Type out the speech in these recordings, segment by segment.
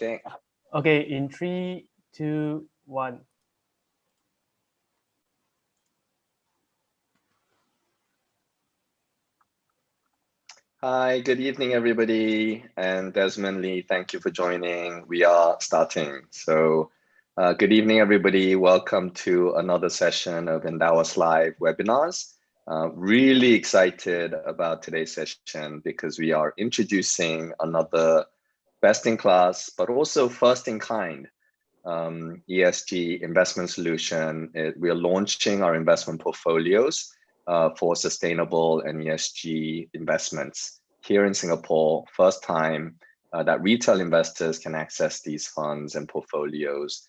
Dang. Okay, in 3, 2, 1. Hi, good evening, everybody. And Desmond Lee, thank you for joining. We are starting. So good evening, everybody. Welcome to another session of Endowus Live webinars. Really excited about today's session because we are introducing another best-in-class, but also first-in-kind ESG investment solution. We are launching our investment portfolios for sustainable and ESG investments here in Singapore. First time that retail investors can access these funds and portfolios,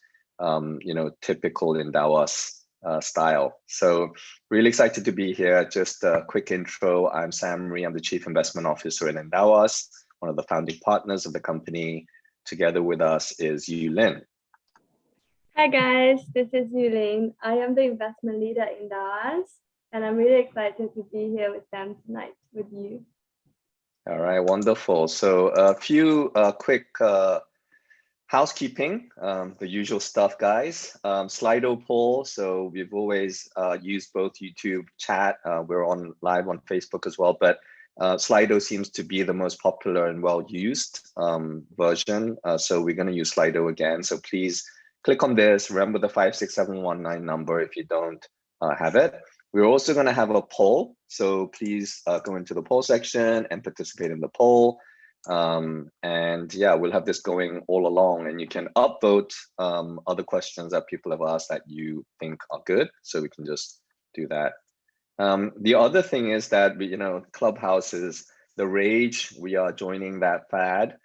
typical Endowus style. So really excited to be here. Just a quick intro. I'm Sam Ree. I'm the Chief Investment Officer in Endowus, one of the founding partners of the company. Together with us is Yu Lin. Hi guys, this is Yulin. I am the investment leader in Endowed, and I'm really excited to be here with them tonight with you. All right, wonderful. So a few quick housekeeping, the usual stuff, guys. Slido poll. So we've always used both YouTube chat. We're on live on Facebook as well, but Slido seems to be the most popular and well-used version. So we're going to use Slido again. So please click on this. Remember the 56719 number if you don't have it. We're also going to have a poll. So please go into the poll section and participate in the poll. And yeah, we'll have this going all along, and you can upvote other questions that people have asked that you think are good. So we can just do that. The other thing is that, Clubhouse is the rage. We are joining that fad.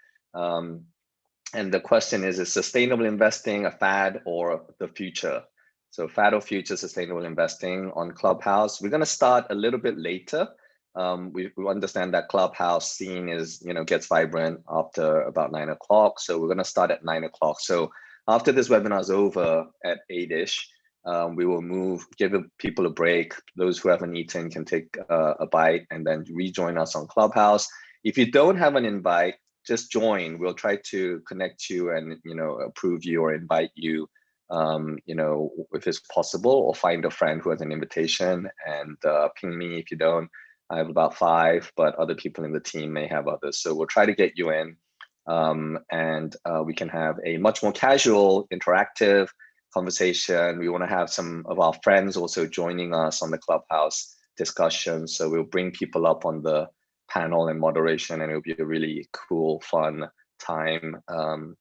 And the question is sustainable investing a fad or the future? So fad or future sustainable investing on Clubhouse. We're going to start a little bit later. We understand that Clubhouse scene is, gets vibrant after about 9 o'clock. So we're going to start at 9 o'clock. So after this webinar is over at 8-ish, we will give people a break. Those who haven't eaten can take a bite and then rejoin us on Clubhouse. If you don't have an invite, just join. We'll try to connect you and, approve you or invite you, if it's possible, or find a friend who has an invitation and ping me if you don't. I have about 5, but other people in the team may have others. So we'll try to get you in and we can have a much more casual, interactive conversation. We want to have some of our friends also joining us on the Clubhouse discussion. So we'll bring people up on the panel and moderation, and it'll be a really cool, fun time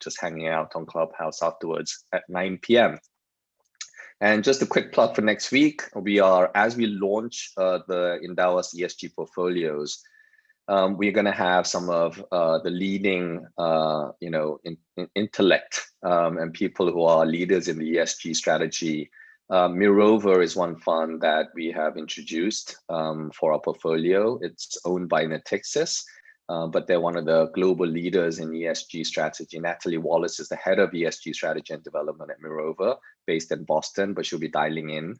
just hanging out on Clubhouse afterwards at 9 p.m. And just a quick plug for next week, as we launch the Endowus ESG Portfolios, we're going to have some of the leading, intellect and people who are leaders in the ESG strategy. Mirova is one fund that we have introduced for our portfolio. It's owned by Natixis, but they're one of the global leaders in ESG strategy. Natalie Wallace is the head of ESG strategy and development at Mirova, based in Boston, but she'll be dialing in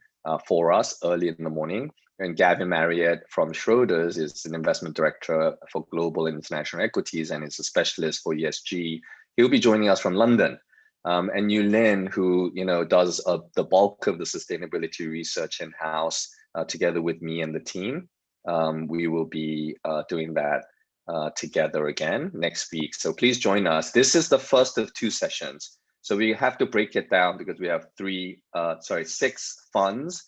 for us early in the morning. And Gavin Marriott from Schroders is an investment director for global and international equities and is a specialist for ESG. He'll be joining us from London. And Yu Lin, who does the bulk of the sustainability research in-house together with me and the team. We will be doing that together again next week. So please join us. This is the first of 2 sessions. So we have to break it down because we have 6 funds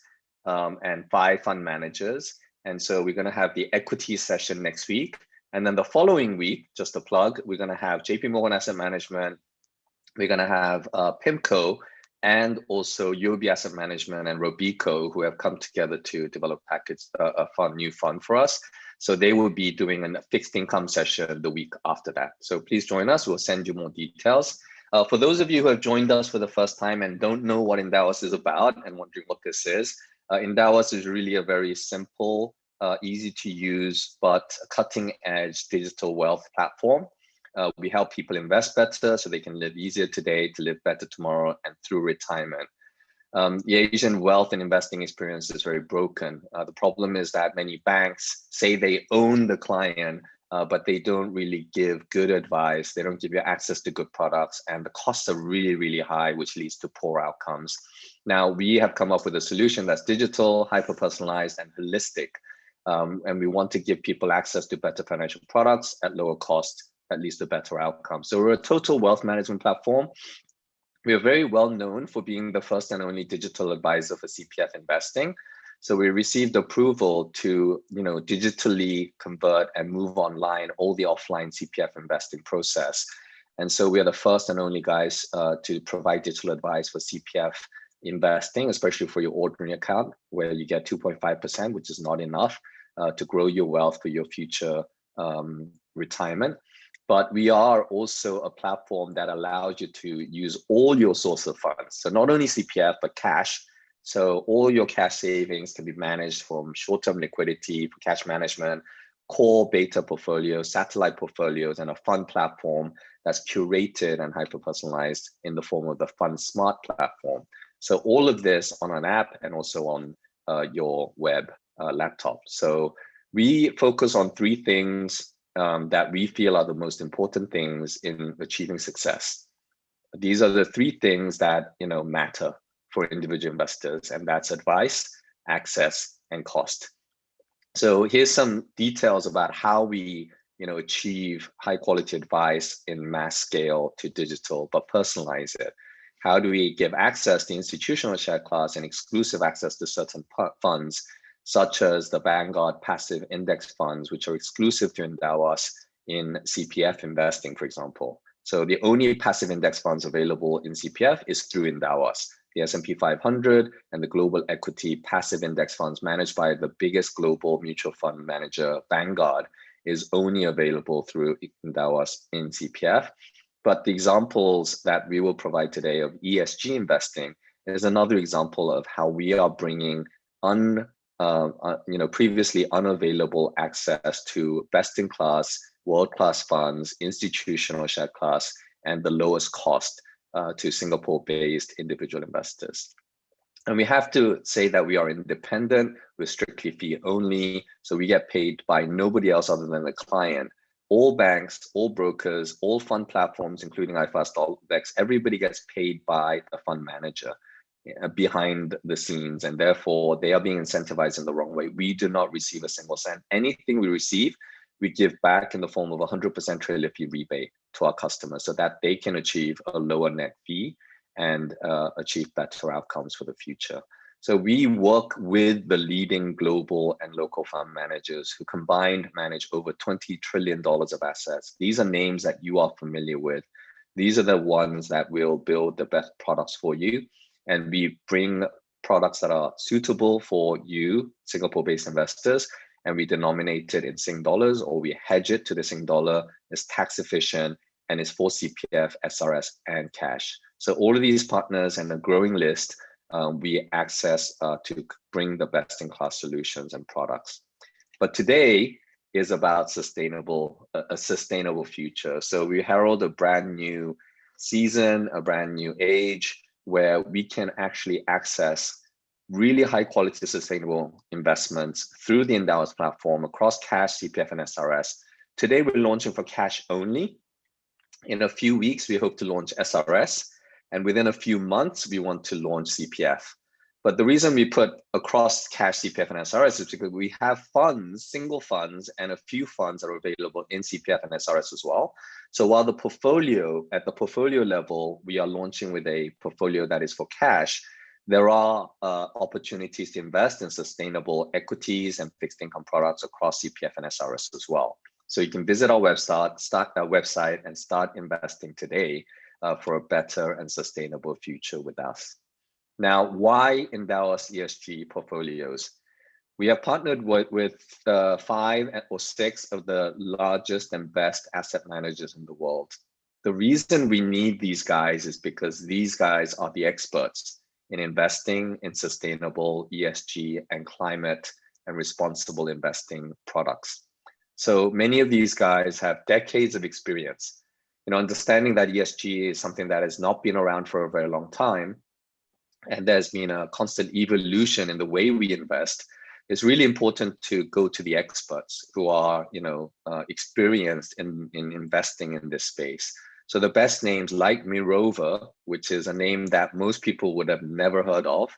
and 5 fund managers. And so we're going to have the equity session next week. And then the following week, just a plug, we're going to have JP Morgan Asset Management. We're going to have PIMCO and also UOB Asset Management and Robeco, who have come together to develop a new fund for us. So they will be doing a fixed income session the week after that. So please join us. We'll send you more details. For those of you who have joined us for the first time and don't know what Endowus is about and wondering what this is, Endowus is really a very simple, easy to use, but cutting edge digital wealth platform. We help people invest better so they can live easier today to live better tomorrow and through retirement. The Asian wealth and investing experience is very broken. The problem is that many banks say they own the client, but they don't really give good advice. They don't give you access to good products, and the costs are really, really high, which leads to poor outcomes. Now, we have come up with a solution that's digital, hyper-personalized, and holistic. And we want to give people access to better financial products at lower cost, that leads to better outcomes. So we're a total wealth management platform. We are very well known for being the first and only digital advisor for CPF investing. So we received approval to, digitally convert and move online all the offline CPF investing process. And so we are the first and only guys to provide digital advice for CPF investing, especially for your ordinary account, where you get 2.5%, which is not enough to grow your wealth for your future retirement. But we are also a platform that allows you to use all your source of funds. So not only CPF, but cash. So all your cash savings can be managed from short-term liquidity for cash management, core beta portfolios, satellite portfolios, and a fund platform that's curated and hyper-personalized in the form of the Fund Smart platform. So all of this on an app and also on your web laptop. So we focus on three things that we feel are the most important things in achieving success. These are the three things that matter for individual investors, and that's advice, access, and cost. So here's some details about how we achieve high quality advice in mass scale to digital, but personalize it. How do we give access to institutional share class and exclusive access to certain funds, such as the Vanguard passive index funds, which are exclusive to Endowus in CPF investing, for example. So the only passive index funds available in CPF is through Endowus. The S&P 500 and the global equity passive index funds managed by the biggest global mutual fund manager, Vanguard, is only available through Endowus in CPF. But the examples that we will provide today of ESG investing is another example of how we are bringing previously unavailable access to best-in-class, world-class funds, institutional share class, and the lowest cost to Singapore-based individual investors. And we have to say that we are independent, we're strictly fee only, so we get paid by nobody else other than the client. All banks, all brokers, all fund platforms, including iFast, Allvex, everybody gets paid by the fund manager behind the scenes, and therefore they are being incentivized in the wrong way. We do not receive a single cent. Anything we receive, we give back in the form of 100% trailer fee rebate to our customers so that they can achieve a lower net fee and achieve better outcomes for the future. So we work with the leading global and local fund managers who combined manage over $20 trillion of assets. These are names that you are familiar with. These are the ones that will build the best products for you. And we bring products that are suitable for you, Singapore-based investors, and we denominate it in Sing dollars, or we hedge it to the Sing dollar. It's tax efficient and it's for CPF, SRS, and cash. So all of these partners and a growing list, we access to bring the best-in-class solutions and products. But today is about a sustainable future. So we herald a brand new season, a brand new age, where we can actually access really high quality sustainable investments through the Endowus platform across cash, CPF, and SRS. Today, we're launching for cash only. In a few weeks, we hope to launch SRS. And within a few months, we want to launch CPF. But the reason we put across cash, CPF, and SRS is because we have funds, single funds, and a few funds are available in CPF and SRS as well. So while at the portfolio level, we are launching with a portfolio that is for cash, there are opportunities to invest in sustainable equities and fixed income products across CPF and SRS as well. So you can visit our website and start investing today for a better and sustainable future with us. Now, why Endowus ESG Portfolios? We have partnered with 5 or 6 of the largest and best asset managers in the world. The reason we need these guys is because these guys are the experts in investing in sustainable ESG and climate and responsible investing products. So many of these guys have decades of experience, understanding that ESG is something that has not been around for a very long time. And there's been a constant evolution in the way we invest. it's really important to go to the experts who are, experienced in investing in this space. So the best names like Mirova, which is a name that most people would have never heard of,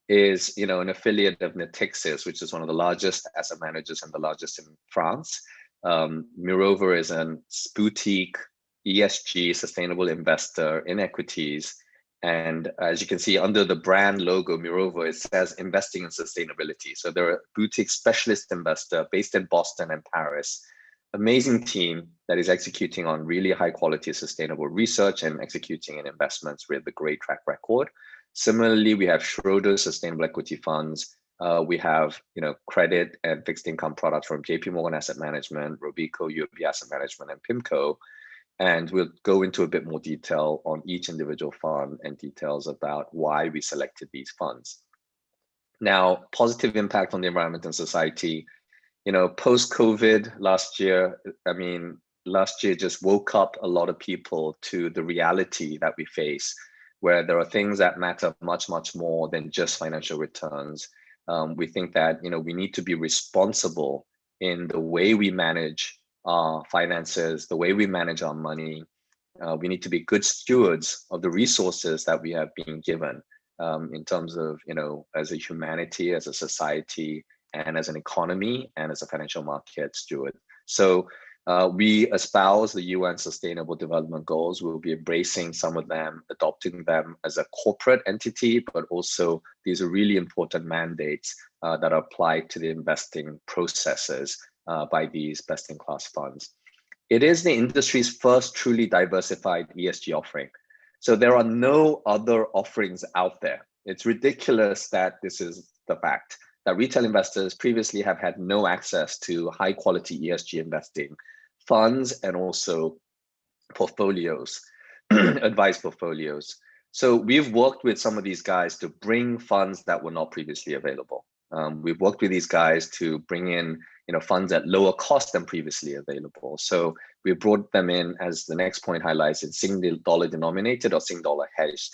is an affiliate of Natixis, which is one of the largest asset managers and the largest in France. Mirova is a boutique ESG sustainable investor in equities. And as you can see under the brand logo, Mirova, it says investing in sustainability. So they're a boutique specialist investor based in Boston and Paris. Amazing team that is executing on really high quality sustainable research and executing in investments with a great track record. Similarly, we have Schroders Sustainable Equity Funds. We have credit and fixed income products from JP Morgan Asset Management, Robeco, UOB Asset Management, and PIMCO. And we'll go into a bit more detail on each individual fund and details about why we selected these funds. Now, positive impact on the environment and society. Post-COVID last year just woke up a lot of people to the reality that we face, where there are things that matter much, much more than just financial returns. We think that we need to be responsible in the way we manage our finances, the way we manage our money. We need to be good stewards of the resources that we have been given in terms of, as a humanity, as a society, and as an economy, and as a financial market steward. So we espouse the UN Sustainable Development Goals. We'll be embracing some of them, adopting them as a corporate entity, but also these are really important mandates that are applied to the investing processes by these best-in-class funds. It is the industry's first truly diversified ESG offering. So there are no other offerings out there. It's ridiculous that this is the fact, that retail investors previously have had no access to high quality ESG investing funds and also portfolios, advised portfolios. So we've worked with some of these guys to bring funds that were not previously available. We've worked with these guys to bring in funds at lower cost than previously available. So we brought them in, as the next point highlights, in Sing dollar denominated or Sing dollar hedged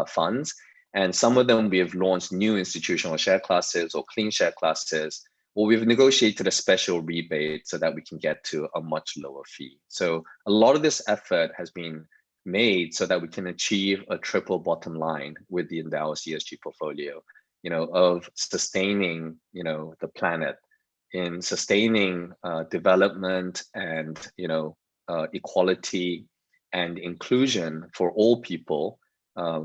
funds. And some of them we have launched new institutional share classes or clean share classes, or we've negotiated a special rebate so that we can get to a much lower fee. So a lot of this effort has been made so that we can achieve a triple bottom line with the Endowus ESG portfolio, of sustaining, the planet, in sustaining development and, equality and inclusion for all people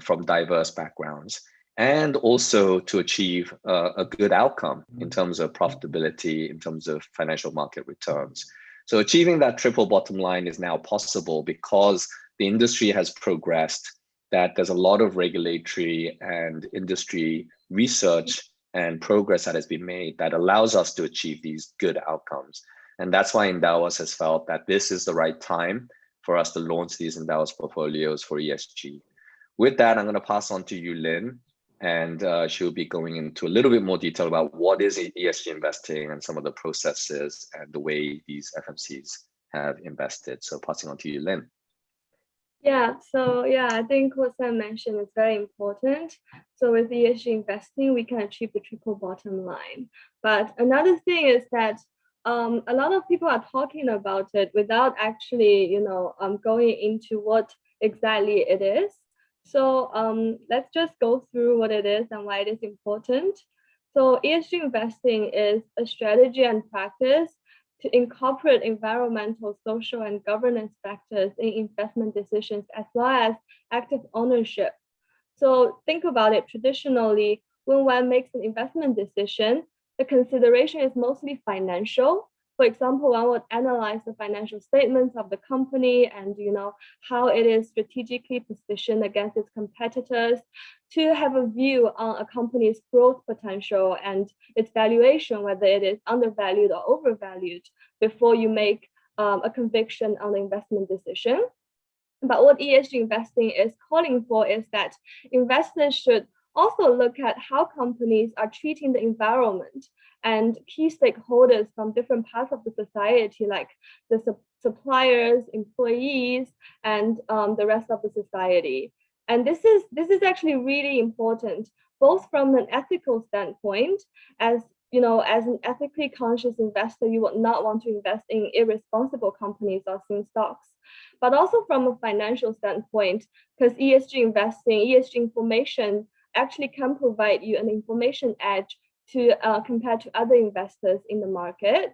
from diverse backgrounds, and also to achieve a good outcome in terms of profitability, in terms of financial market returns. So achieving that triple bottom line is now possible because the industry has progressed, that there's a lot of regulatory and industry research and progress that has been made that allows us to achieve these good outcomes. And that's why Endowus has felt that this is the right time for us to launch these Endowus portfolios for ESG. With that, I'm going to pass on to Yulin, and she'll be going into a little bit more detail about what is ESG investing and some of the processes and the way these FMCs have invested. So passing on to Yulin. I think what Sam mentioned is very important. So with ESG investing, we can achieve the triple bottom line. But another thing is that a lot of people are talking about it without actually, going into what exactly it is. So let's just go through what it is and why it is important. So ESG investing is a strategy and practice to incorporate environmental, social, and governance factors in investment decisions, as well as active ownership. So think about it. Traditionally, when one makes an investment decision, the consideration is mostly financial. For example, one would analyze the financial statements of the company and how it is strategically positioned against its competitors, to have a view on a company's growth potential and its valuation, whether it is undervalued or overvalued, before you make a conviction on the investment decision. But what ESG investing is calling for is that investors should also look at how companies are treating the environment and key stakeholders from different parts of the society, like the suppliers, employees, and the rest of the society. And this is actually really important, both from an ethical standpoint, as as an ethically conscious investor, you would not want to invest in irresponsible companies or single stocks. But also from a financial standpoint, because ESG investing, ESG information actually can provide you an information edge to compared to other investors in the market.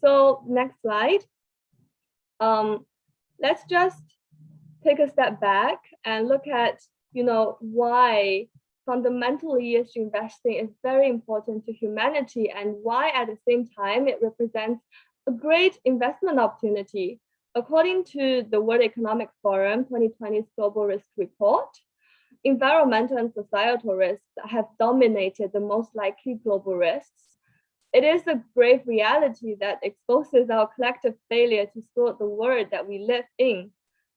So next slide. Let's just take a step back and look at why fundamentally ESG investing is very important to humanity, and why at the same time it represents a great investment opportunity. According to the World Economic Forum 2020's Global Risk Report, environmental and societal risks have dominated the most likely global risks. It is a grave reality that exposes our collective failure to steward the world that we live in.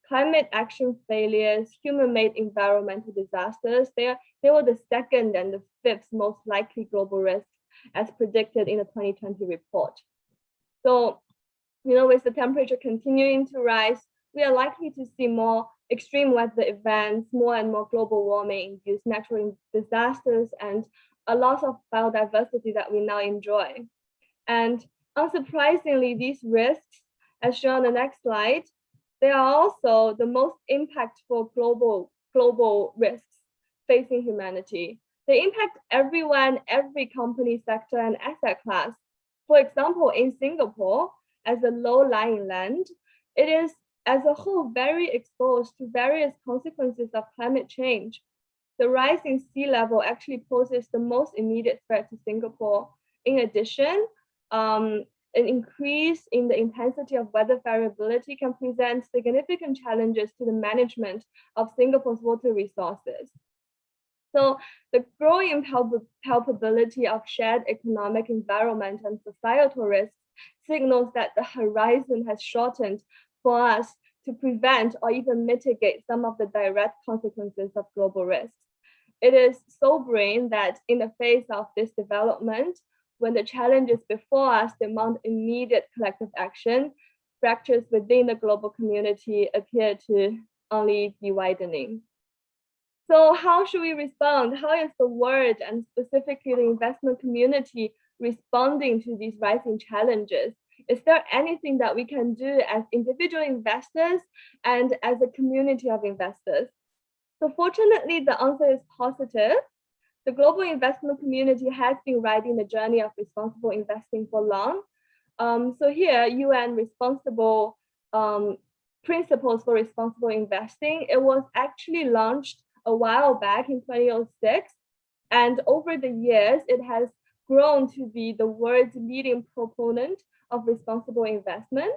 Climate action failures, human-made environmental disasters, they were the second and the fifth most likely global risks as predicted in the 2020 report. So, with the temperature continuing to rise, we are likely to see more extreme weather events, more and more global warming-induced natural disasters, and a loss of biodiversity that we now enjoy. And unsurprisingly, these risks, as shown on the next slide, they are also the most impactful global risks facing humanity. They impact everyone, every company, sector, and asset class. For example, in Singapore, as a low-lying land, it is as a whole very exposed to various consequences of climate change. The rise in sea level actually poses the most immediate threat to Singapore. In addition, an increase in the intensity of weather variability can present significant challenges to the management of Singapore's water resources. So the growing palpability of shared economic, environment, and societal risks signals that the horizon has shortened for us to prevent or even mitigate some of the direct consequences of global risks. It is sobering that in the face of this development, when the challenges before us demand immediate collective action, fractures within the global community appear to only be widening. So how should we respond? How is the world, and specifically the investment community, responding to these rising challenges? Is there anything that we can do as individual investors and as a community of investors? So fortunately, the answer is positive. The global investment community has been riding the journey of responsible investing for long. So here, UN responsible principles for responsible investing, it was actually launched a while back in 2006. And over the years, it has grown to be the world's leading proponent of responsible investment.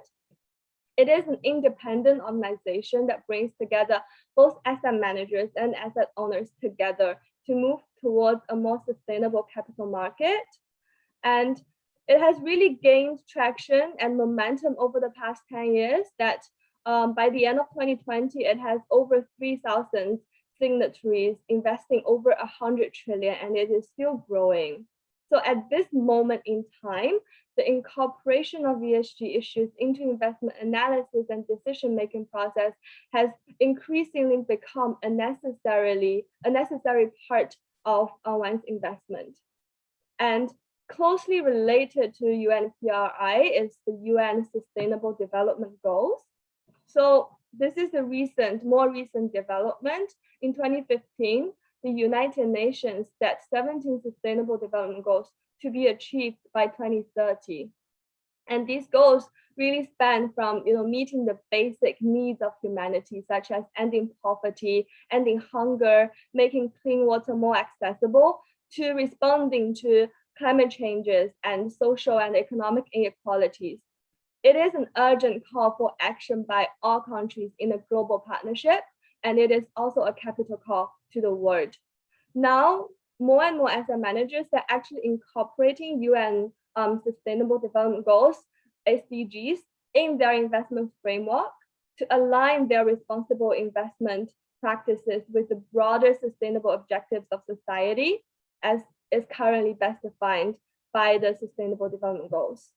It is an independent organization that brings together both asset managers and asset owners together to move towards a more sustainable capital market. And it has really gained traction and momentum over the past 10 years that by the end of 2020, it has over 3,000 signatories investing over 100 trillion, and it is still growing. So at this moment in time, the incorporation of ESG issues into investment analysis and decision-making process has increasingly become a necessary part of one's investment. And closely related to UNPRI is the UN Sustainable Development Goals. So this is a more recent development. In 2015, the United Nations set 17 Sustainable Development Goals to be achieved by 2030. And these goals really span from meeting the basic needs of humanity, such as ending poverty, ending hunger, making clean water more accessible, to responding to climate changes and social and economic inequalities. It is an urgent call for action by all countries in a global partnership, and it is also a capital call to the world. Now, more and more asset managers are actually incorporating UN Sustainable Development Goals, SDGs, in their investment framework to align their responsible investment practices with the broader sustainable objectives of society, as is currently best defined by the Sustainable Development Goals.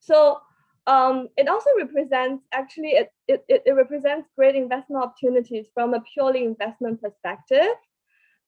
So it also represents, it represents great investment opportunities from a purely investment perspective.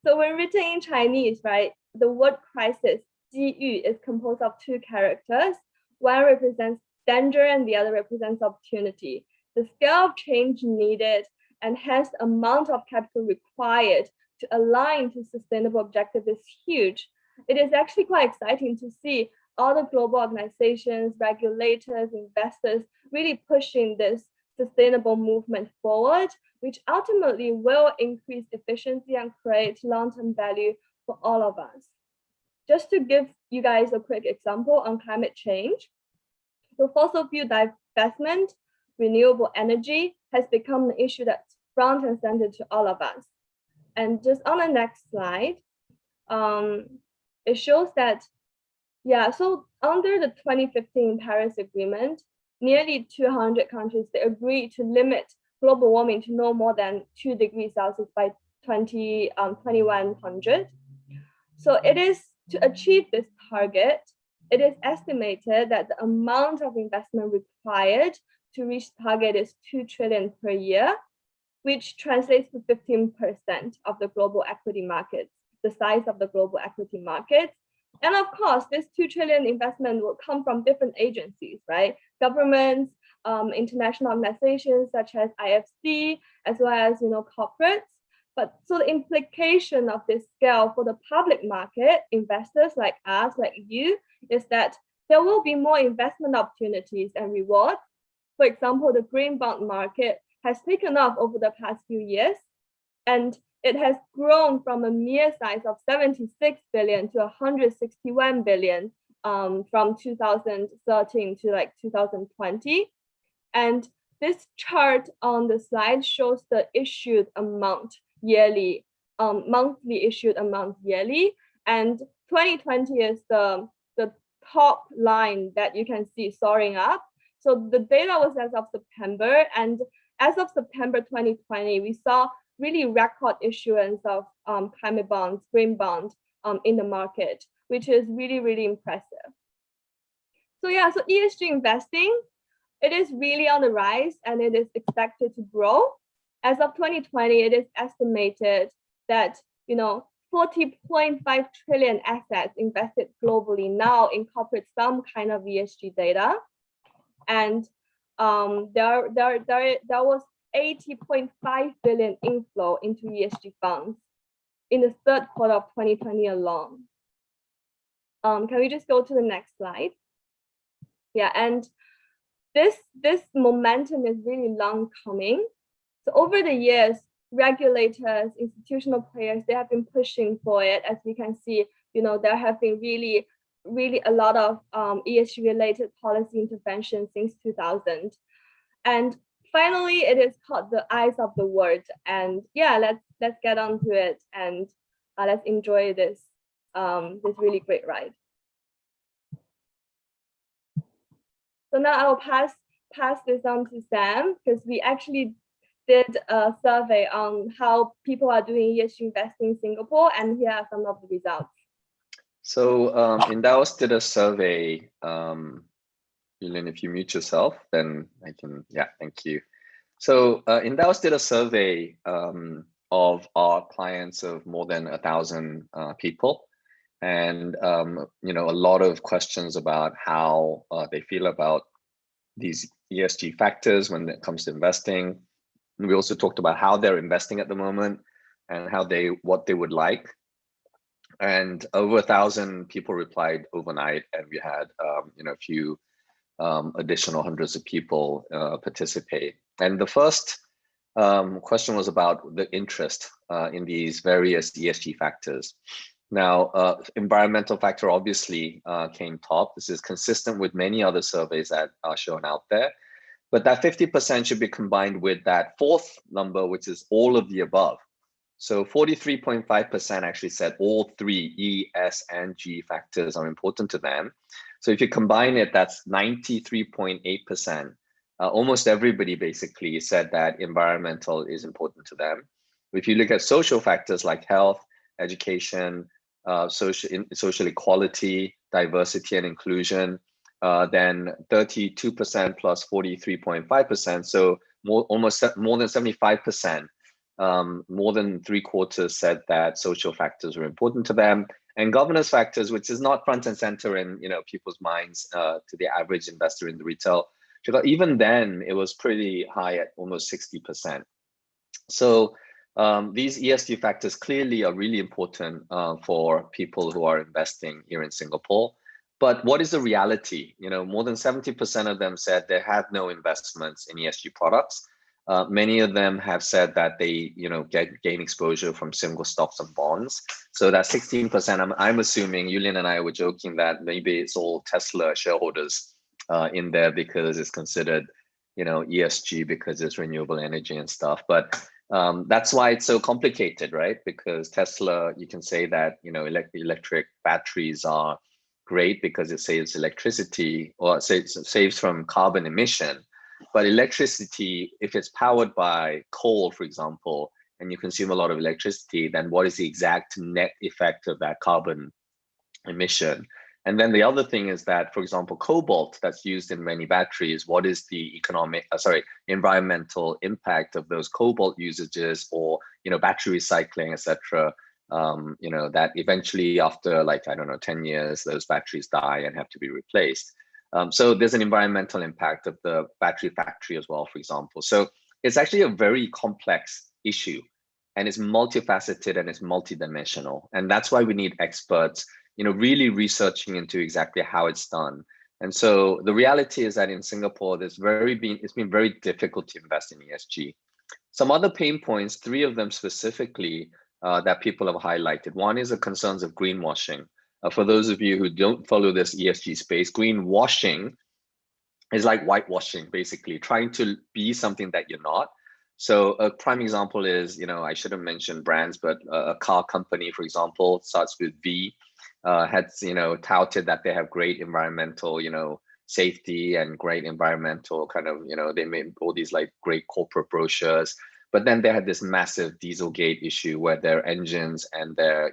So when written in Chinese, right, the word crisis Jiyu is composed of two characters. One represents danger and the other represents opportunity. The scale of change needed and hence the amount of capital required to align to sustainable objectives is huge. It is actually quite exciting to see all the global organizations, regulators, investors really pushing this sustainable movement forward, which ultimately will increase efficiency and create long-term value for all of us. Just to give you guys a quick example on climate change, the fossil fuel divestment, renewable energy has become an issue that's front and center to all of us. And just on the next slide, it shows that, so under the 2015 Paris Agreement, nearly 200 countries, they agreed to limit global warming to no more than 2 degrees Celsius by 2100. So it is to achieve this target, it is estimated that the amount of investment required to reach the target is 2 trillion per year, which translates to 15% of the global equity markets, the size of the global equity markets. And of course, this 2 trillion investment will come from different agencies, right? Governments, international organizations such as IFC, as well as corporates. But so the implication of this scale for the public market, investors like us, like you, is that there will be more investment opportunities and rewards. For example, the green bond market has taken off over the past few years, and it has grown from a mere size of 76 billion to 161 billion from 2013 to like 2020. And this chart on the slide shows the issued amount yearly, monthly issued amount yearly. And 2020 is the top line that you can see soaring up. So the data was as of September, and as of September 2020, we saw really record issuance of climate bonds, green bonds in the market, which is really, really impressive. So so ESG investing, it is really on the rise and it is expected to grow. As of 2020, it is estimated that 40.5 trillion assets invested globally now incorporate some kind of ESG data. And there was 80.5 billion inflow into ESG funds in the third quarter of 2020 alone. Can we just go to the next slide? And this momentum is really long coming. So over the years, regulators, institutional players, they have been pushing for it. As we can see, there have been really a lot of ESG related policy interventions since 2000. And finally, it is called the eyes of the world. And let's get on to it and let's enjoy this really great ride. So now I will pass this on to Sam, because we actually did a survey on how people are doing ESG investing in Singapore, and here are some of the results. So Endowus did a survey. Julian, if you mute yourself, then I can, thank you. So Endowus did a survey of our clients of more than 1,000 people. And a lot of questions about how they feel about these ESG factors when it comes to investing. And we also talked about how they're investing at the moment and what they would like. And over 1,000 people replied overnight, and we had a few additional hundreds of people participate. And the first question was about the interest in these various ESG factors. Now, environmental factor obviously came top. This is consistent with many other surveys that are shown out there. But that 50% should be combined with that fourth number, which is all of the above. So 43.5% actually said all three E, S, and G factors are important to them. So if you combine it, that's 93.8%. Almost everybody basically said that environmental is important to them. If you look at social factors like health, education, social equality, diversity and inclusion, then 32% plus 43.5%. So more than 75%, more than 3/4 said that social factors were important to them. And governance factors, which is not front and center in people's minds to the average investor in the retail, even then it was pretty high at almost 60%. So these ESG factors clearly are really important for people who are investing here in Singapore. But what is the reality? More than 70% of them said they have no investments in ESG products. Many of them have said that they, gain exposure from single stocks and bonds. So that 16%, I'm assuming Yulian and I were joking that maybe it's all Tesla shareholders in there because it's considered, ESG because it's renewable energy and stuff. But that's why it's so complicated, right? Because Tesla, you can say that, electric batteries are great because it saves electricity or saves from carbon emission. But electricity, if it's powered by coal, for example, and you consume a lot of electricity, then what is the exact net effect of that carbon emission? And then the other thing is that, for example, cobalt that's used in many batteries, what is the environmental impact of those cobalt usages, or, battery recycling, etc. That eventually after 10 years, those batteries die and have to be replaced. So there's an environmental impact of the battery factory as well, for example. So it's actually a very complex issue, and it's multifaceted and it's multidimensional. And that's why we need experts, really researching into exactly how it's done. And so the reality is that in Singapore, it's been very difficult to invest in ESG. Some other pain points, 3 of them specifically, that people have highlighted. One is the concerns of greenwashing. For those of you who don't follow this ESG space, greenwashing is like whitewashing, basically trying to be something that you're not. So a prime example is, I shouldn't mention brands, but a car company, for example, starts with V, had, touted that they have great environmental, safety and great environmental kind of, they made all these great corporate brochures. But then they had this massive Dieselgate issue where their engines and their,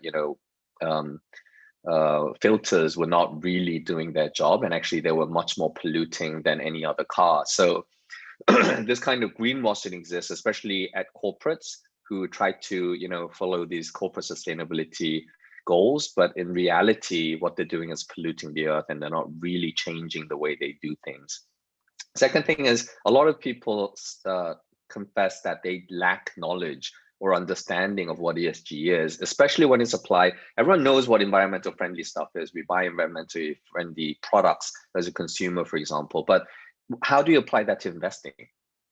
filters were not really doing their job, and actually they were much more polluting than any other car. So this kind of greenwashing exists, especially at corporates who try to, follow these corporate sustainability goals, but in reality, what they're doing is polluting the earth, and they're not really changing the way they do things. Second thing is, a lot of people confess that they lack knowledge or understanding of what ESG is, especially when it's applied. Everyone knows what environmental friendly stuff is. We buy environmentally friendly products as a consumer, for example, but how do you apply that to investing?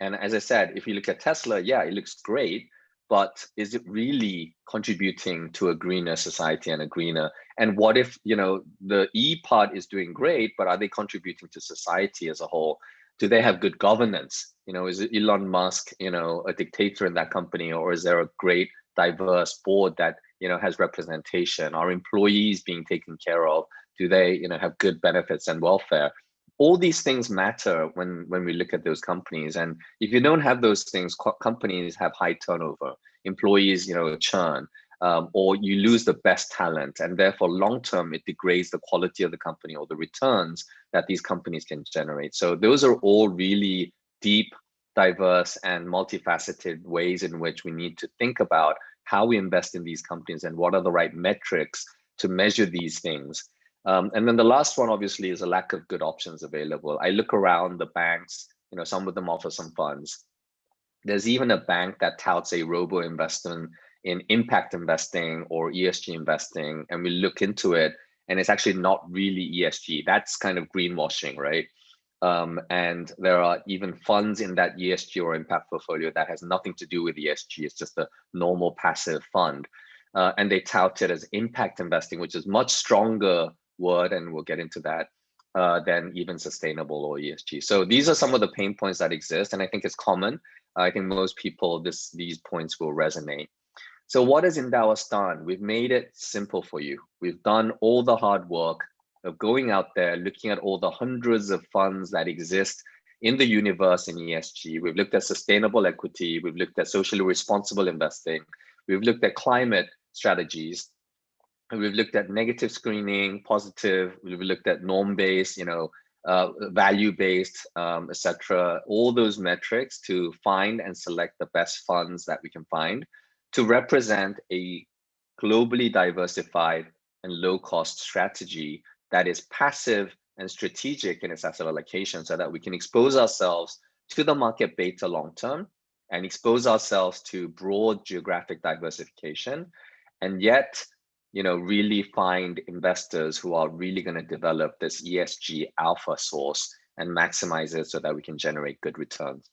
And as I said, if you look at Tesla, yeah, it looks great, but is it really contributing to a greener society and a greener? And what if, the E part is doing great, but are they contributing to society as a whole? Do they have good governance? Is it Elon Musk, a dictator in that company, or is there a great diverse board that, has representation? Are employees being taken care of? Do they, have good benefits and welfare? All these things matter when we look at those companies. And if you don't have those things, companies have high turnover, employees, churn, or you lose the best talent. And therefore, long-term, it degrades the quality of the company or the returns that these companies can generate. So those are all really deep, diverse, and multifaceted ways in which we need to think about how we invest in these companies and what are the right metrics to measure these things. And then the last one, obviously, is a lack of good options available. I look around the banks, some of them offer some funds. There's even a bank that touts a robo-investment in impact investing or ESG investing, and we look into it, and it's actually not really ESG. That's kind of greenwashing, right? And there are even funds in that ESG or impact portfolio that has nothing to do with ESG. It's just a normal passive fund. And they tout it as impact investing, which is much stronger word, and we'll get into that, than even sustainable or ESG. So these are some of the pain points that exist, and I think it's common. I think most people, these points will resonate. So what has Endowus done? We've made it simple for you. We've done all the hard work of going out there, looking at all the hundreds of funds that exist in the universe in ESG. We've looked at sustainable equity. We've looked at socially responsible investing. We've looked at climate strategies. We've looked at negative screening, positive. We've looked at norm-based, value-based, etc. All those metrics to find and select the best funds that we can find to represent a globally diversified and low cost strategy that is passive and strategic in its asset allocation, so that we can expose ourselves to the market beta long term and expose ourselves to broad geographic diversification, and yet, really find investors who are really going to develop this ESG alpha source and maximize it so that we can generate good returns.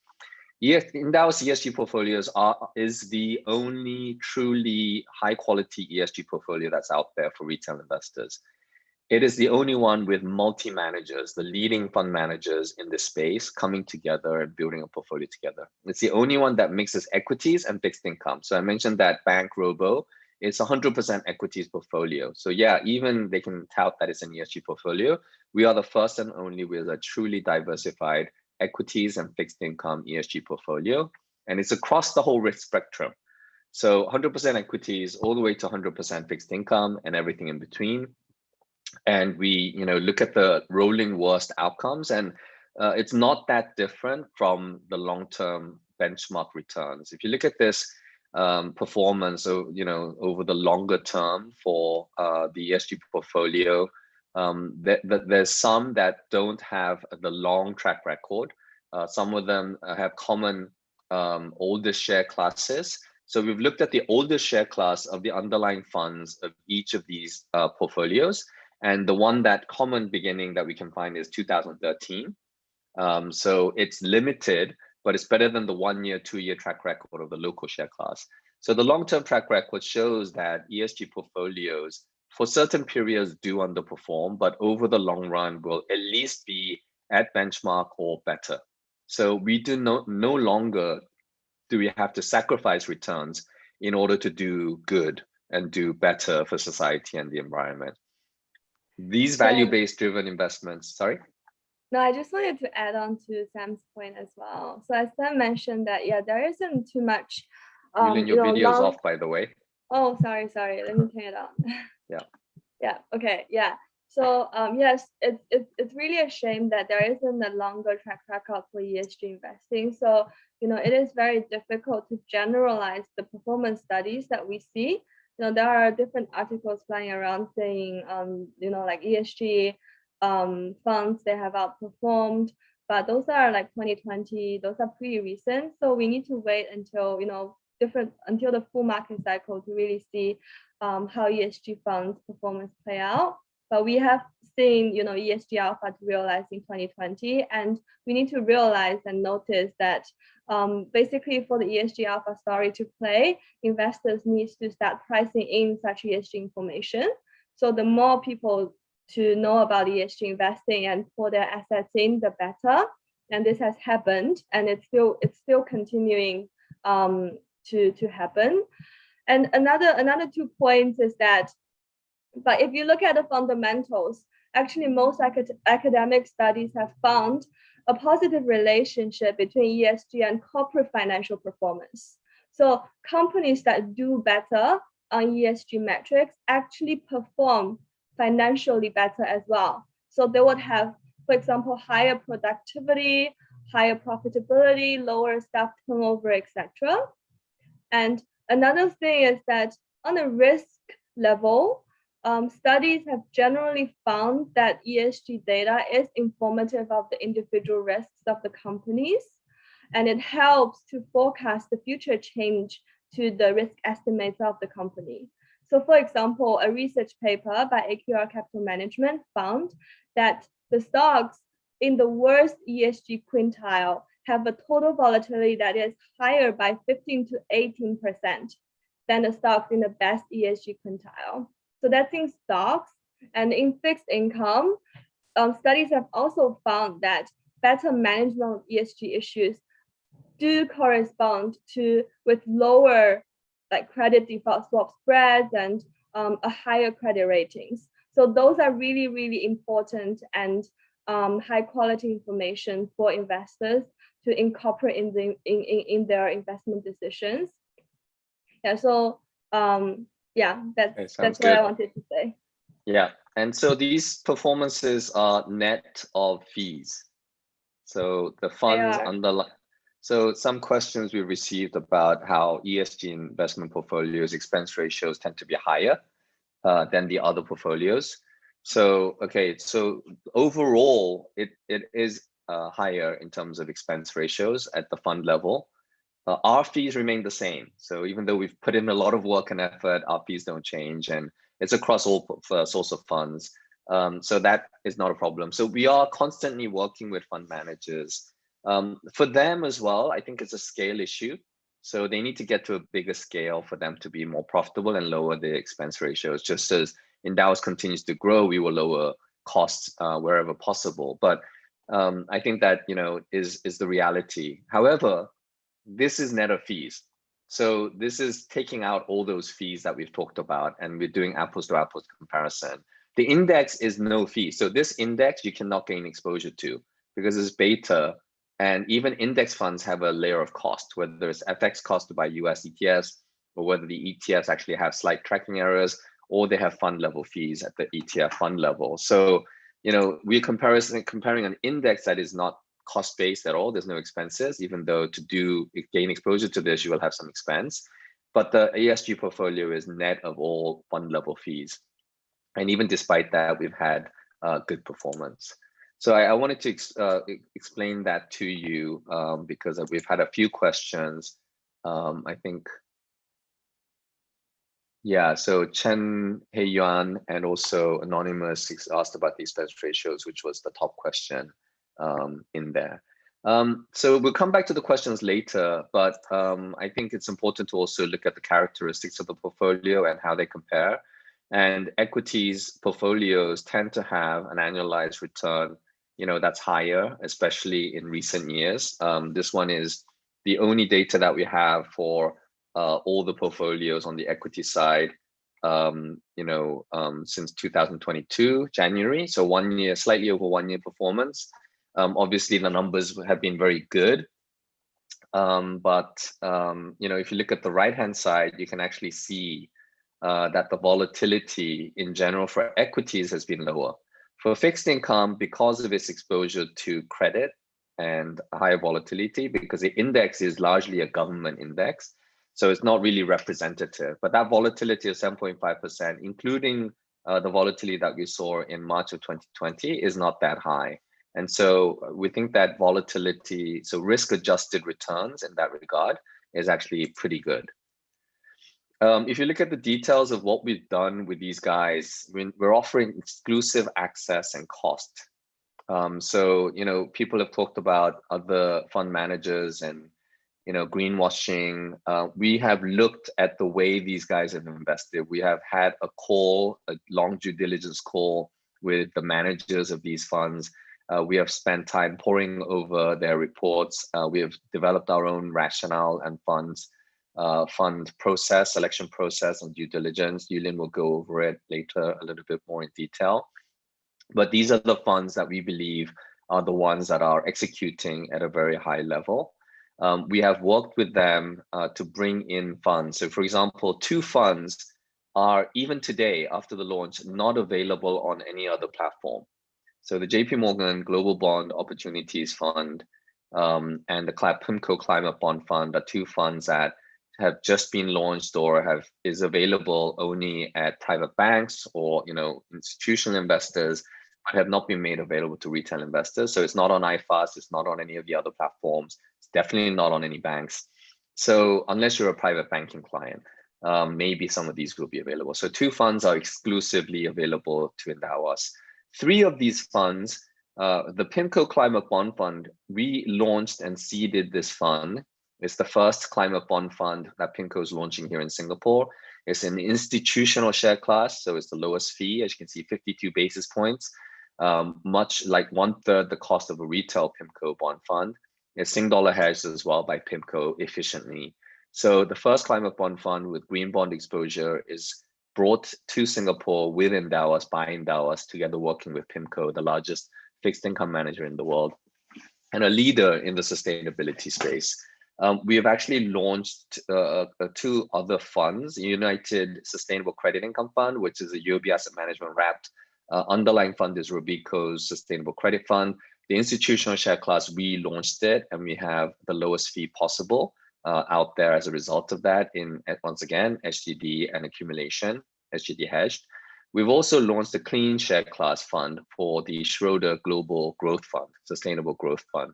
Endowus ESG Portfolios is the only truly high quality ESG portfolio that's out there for retail investors. It is the only one with multi-managers, the leading fund managers in this space, coming together and building a portfolio together. It's the only one that mixes equities and fixed income. So I mentioned that Bank Robo, it's 100% equities portfolio. So yeah, even they can tout that it's an ESG portfolio. We are the first and only with a truly diversified equities and fixed income ESG portfolio. And it's across the whole risk spectrum. So 100% equities all the way to 100% fixed income and everything in between. And we look at the rolling worst outcomes, and it's not that different from the long-term benchmark returns. If you look at this performance, over the longer term for the ESG portfolio, there's some that don't have the long track record. Some of them have common older share classes. So we've looked at the older share class of the underlying funds of each of these portfolios. And the one that common beginning that we can find is 2013. So it's limited, but it's better than the 1 year, 2 year track record of the local share class. So the long-term track record shows that ESG portfolios for certain periods do underperform, but over the long run will at least be at benchmark or better. So we do no longer do we have to sacrifice returns in order to do good and do better for society and the environment. These value-based driven investments, sorry? No, I just wanted to add on to Sam's point as well. So as Sam mentioned that, yeah, there isn't too much. Your video is off, by the way. Oh, sorry. Let me turn it on. Yeah. Yeah, okay, yeah. So yes, it's really a shame that there isn't a longer track record for ESG investing. So, it is very difficult to generalize the performance studies that we see. There are different articles flying around saying, like ESG funds, they have outperformed, but those are like 2020, those are pretty recent. So we need to wait until, until the full market cycle to really see how ESG funds performance play out. But we have seen, ESG alpha to realize in 2020, and we need to realize and notice that basically for the ESG alpha story to play, investors need to start pricing in such ESG information. So the more people to know about ESG investing and pour their assets in, the better. And this has happened, and it's still continuing to happen. And another 2 points is that, but if you look at the fundamentals, actually most academic studies have found a positive relationship between ESG and corporate financial performance. So companies that do better on ESG metrics actually perform financially better as well. So they would have, for example, higher productivity, higher profitability, lower staff turnover, etc. And another thing is that on a risk level, studies have generally found that ESG data is informative of the individual risks of the companies, and it helps to forecast the future change to the risk estimates of the company. So for example, a research paper by AQR Capital Management found that the stocks in the worst ESG quintile have a total volatility that is higher by 15 to 18% than the stocks in the best ESG quintile. So that's in stocks. And in fixed income, studies have also found that better management of ESG issues do correspond with lower credit default swap spreads and a higher credit ratings. So those are really, really important and high quality information for investors to incorporate in their investment decisions. Yeah, so yeah, that's what I wanted to say. Yeah, and so these performances are net of fees. So the funds underlying. So some questions we received about how ESG investment portfolios expense ratios tend to be higher than the other portfolios. So, okay, so overall, it is higher in terms of expense ratios at the fund level. Our fees remain the same. So even though we've put in a lot of work and effort, our fees don't change, and it's across all sorts of funds. So that is not a problem. So we are constantly working with fund managers. For them as well, I think it's a scale issue. So they need to get to a bigger scale for them to be more profitable and lower the expense ratios. Just as Endowus continues to grow, we will lower costs wherever possible. But I think that, you know, is the reality. However, this is net of fees. So this is taking out all those fees that we've talked about, and we're doing apples to apples comparison. The index is no fee. So this index you cannot gain exposure to because it's beta, and even index funds have a layer of cost, whether it's FX cost to buy US ETFs, or whether the ETFs actually have slight tracking errors, or they have fund level fees at the ETF fund level. So, you know, we're comparing an index that is not cost-based at all. There's no expenses, even though to gain exposure to this, you will have some expense. But the ESG portfolio is net of all fund level fees. And even despite that, we've had good performance. So I wanted to explain that to you because we've had a few questions. I think, yeah, so Chen Hei Yuan and also Anonymous asked about the expense ratios, which was the top question in there. So we'll come back to the questions later, but I think it's important to also look at the characteristics of the portfolio and how they compare. And equities portfolios tend to have an annualized return, you know, that's higher, especially in recent years. This one is the only data that we have for all the portfolios on the equity side, you know, since 2022, January. So 1 year, slightly over 1 year performance. Obviously, the numbers have been very good. But, you know, if you look at the right-hand side, you can actually see that the volatility in general for equities has been lower. For fixed income, because of its exposure to credit and higher volatility, because the index is largely a government index, so it's not really representative. But that volatility of 7.5%, including the volatility that we saw in March of 2020, is not that high. And so we think that volatility, so risk-adjusted returns in that regard, is actually pretty good. If you look at the details of what we've done with these guys, we're offering exclusive access and cost. So, you know, people have talked about other fund managers and, you know, greenwashing. We have looked at the way these guys have invested. We have had a long due diligence call with the managers of these funds. We have spent time poring over their reports. We have developed our own rationale and fund process, selection process, and due diligence. Yulin will go over it later a little bit more in detail. But these are the funds that we believe are the ones that are executing at a very high level. We have worked with them to bring in funds. So for example, 2 funds are even today, after the launch, not available on any other platform. So the JP Morgan Global Bond Opportunities Fund and the PIMCO Climate Bond Fund are 2 funds that have just been launched or is available only at private banks or, you know, institutional investors, but have not been made available to retail investors. So it's not on iFAST, it's not on any of the other platforms, it's definitely not on any banks. So unless you're a private banking client, maybe some of these will be available. So 2 funds are exclusively available to Endowus. 3 of these funds, the PIMCO Climate Bond Fund, we launched and seeded this fund. It's the first climate bond fund that PIMCO is launching here in Singapore. It's an institutional share class, so it's the lowest fee. As you can see, 52 basis points, much like 1/3 the cost of a retail PIMCO bond fund. It's Sing dollar hedged as well by PIMCO efficiently. So the first climate bond fund with green bond exposure is brought to Singapore with Endowus, by Endowus, together working with PIMCO, the largest fixed income manager in the world, and a leader in the sustainability space. We have actually launched 2 other funds, United Sustainable Credit Income Fund, which is a UOB Asset Management wrapped. Underlying fund is Robeco's Sustainable Credit Fund. The institutional share class, we launched it and we have the lowest fee possible out there as a result of that in, once again, SGD and accumulation, SGD hedged. We've also launched a clean share class fund for the Schroeder Global Growth Fund, Sustainable Growth Fund.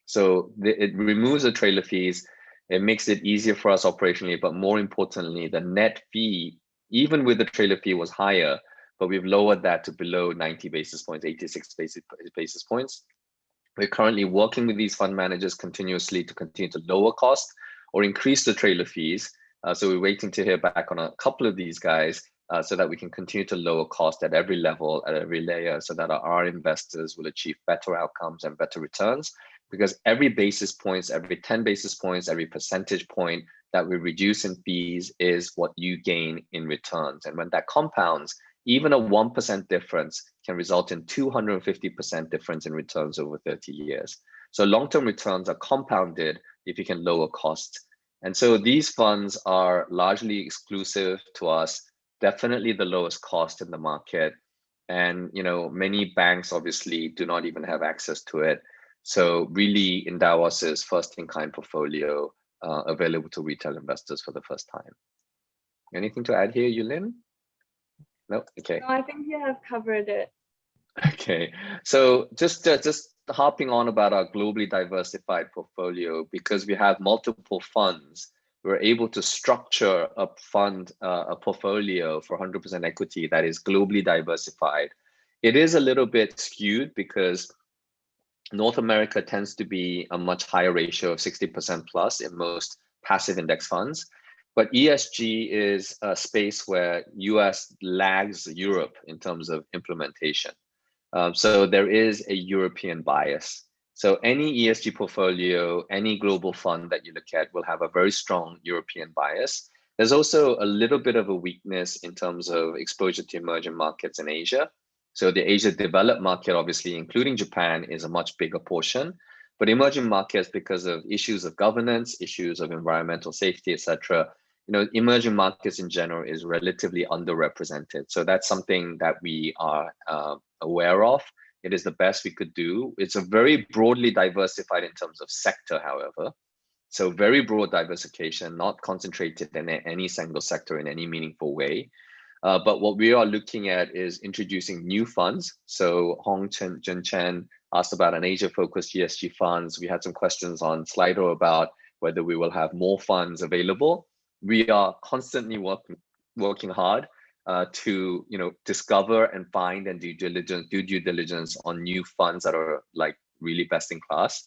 So it removes the trailer fees. It makes it easier for us operationally, but more importantly, the net fee, even with the trailer fee, was higher, but we've lowered that to below 90 basis points, 86 basis points. We're currently working with these fund managers continuously to continue to lower cost or increase the trailer fees. So we're waiting to hear back on a couple of these guys so that we can continue to lower cost at every level, at every layer, so that our investors will achieve better outcomes and better returns. Because every basis points, every 10 basis points, every percentage point that we reduce in fees is what you gain in returns. And when that compounds, even a 1% difference can result in 250% difference in returns over 30 years. So long-term returns are compounded if you can lower costs. And so these funds are largely exclusive to us, definitely the lowest cost in the market. And many banks obviously do not even have access to it. So really, Endowus' first-in-kind portfolio available to retail investors for the first time. Anything to add here, Yulin? No? Okay. No, I think you have covered it. Okay, so just harping on about our globally diversified portfolio, because we have multiple funds, we're able to structure a fund, a portfolio for 100% equity that is globally diversified. It is a little bit skewed because North America tends to be a much higher ratio of 60% plus in most passive index funds. But ESG is a space where US lags Europe in terms of implementation. So there is a European bias. So any ESG portfolio, any global fund that you look at will have a very strong European bias. There's also a little bit of a weakness in terms of exposure to emerging markets in Asia. So the Asia developed market, obviously, including Japan, is a much bigger portion. But emerging markets, because of issues of governance, issues of environmental safety, etc., emerging markets in general is relatively underrepresented. So that's something that we are aware of. It is the best we could do. It's a very broadly diversified in terms of sector, however. So very broad diversification, not concentrated in any single sector in any meaningful way. But what we are looking at is introducing new funds. So Hong Jun Chen asked about an Asia-focused ESG funds. We had some questions on Slido about whether we will have more funds available. We are constantly working hard to discover and find and do due diligence on new funds that are like really best in class.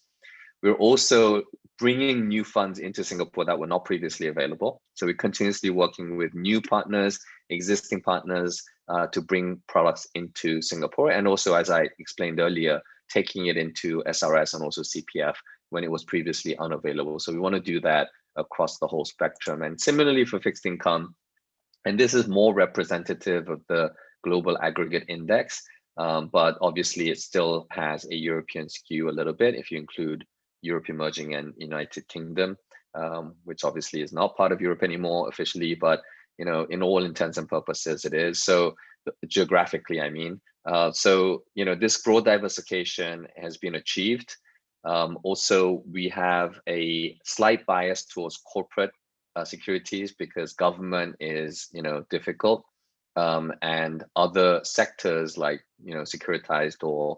We're also bringing new funds into Singapore that were not previously available. So we're continuously working with new partners, existing partners to bring products into Singapore. And also, as I explained earlier, taking it into SRS and also CPF when it was previously unavailable. So we want to do that across the whole spectrum. And similarly for fixed income, and this is more representative of the global aggregate index, but obviously it still has a European skew a little bit if you include Europe Emerging and United Kingdom, which obviously is not part of Europe anymore officially, but in all intents and purposes it is. So geographically, I mean. So this broad diversification has been achieved. Also, we have a slight bias towards corporate securities because government is difficult, and other sectors like securitized or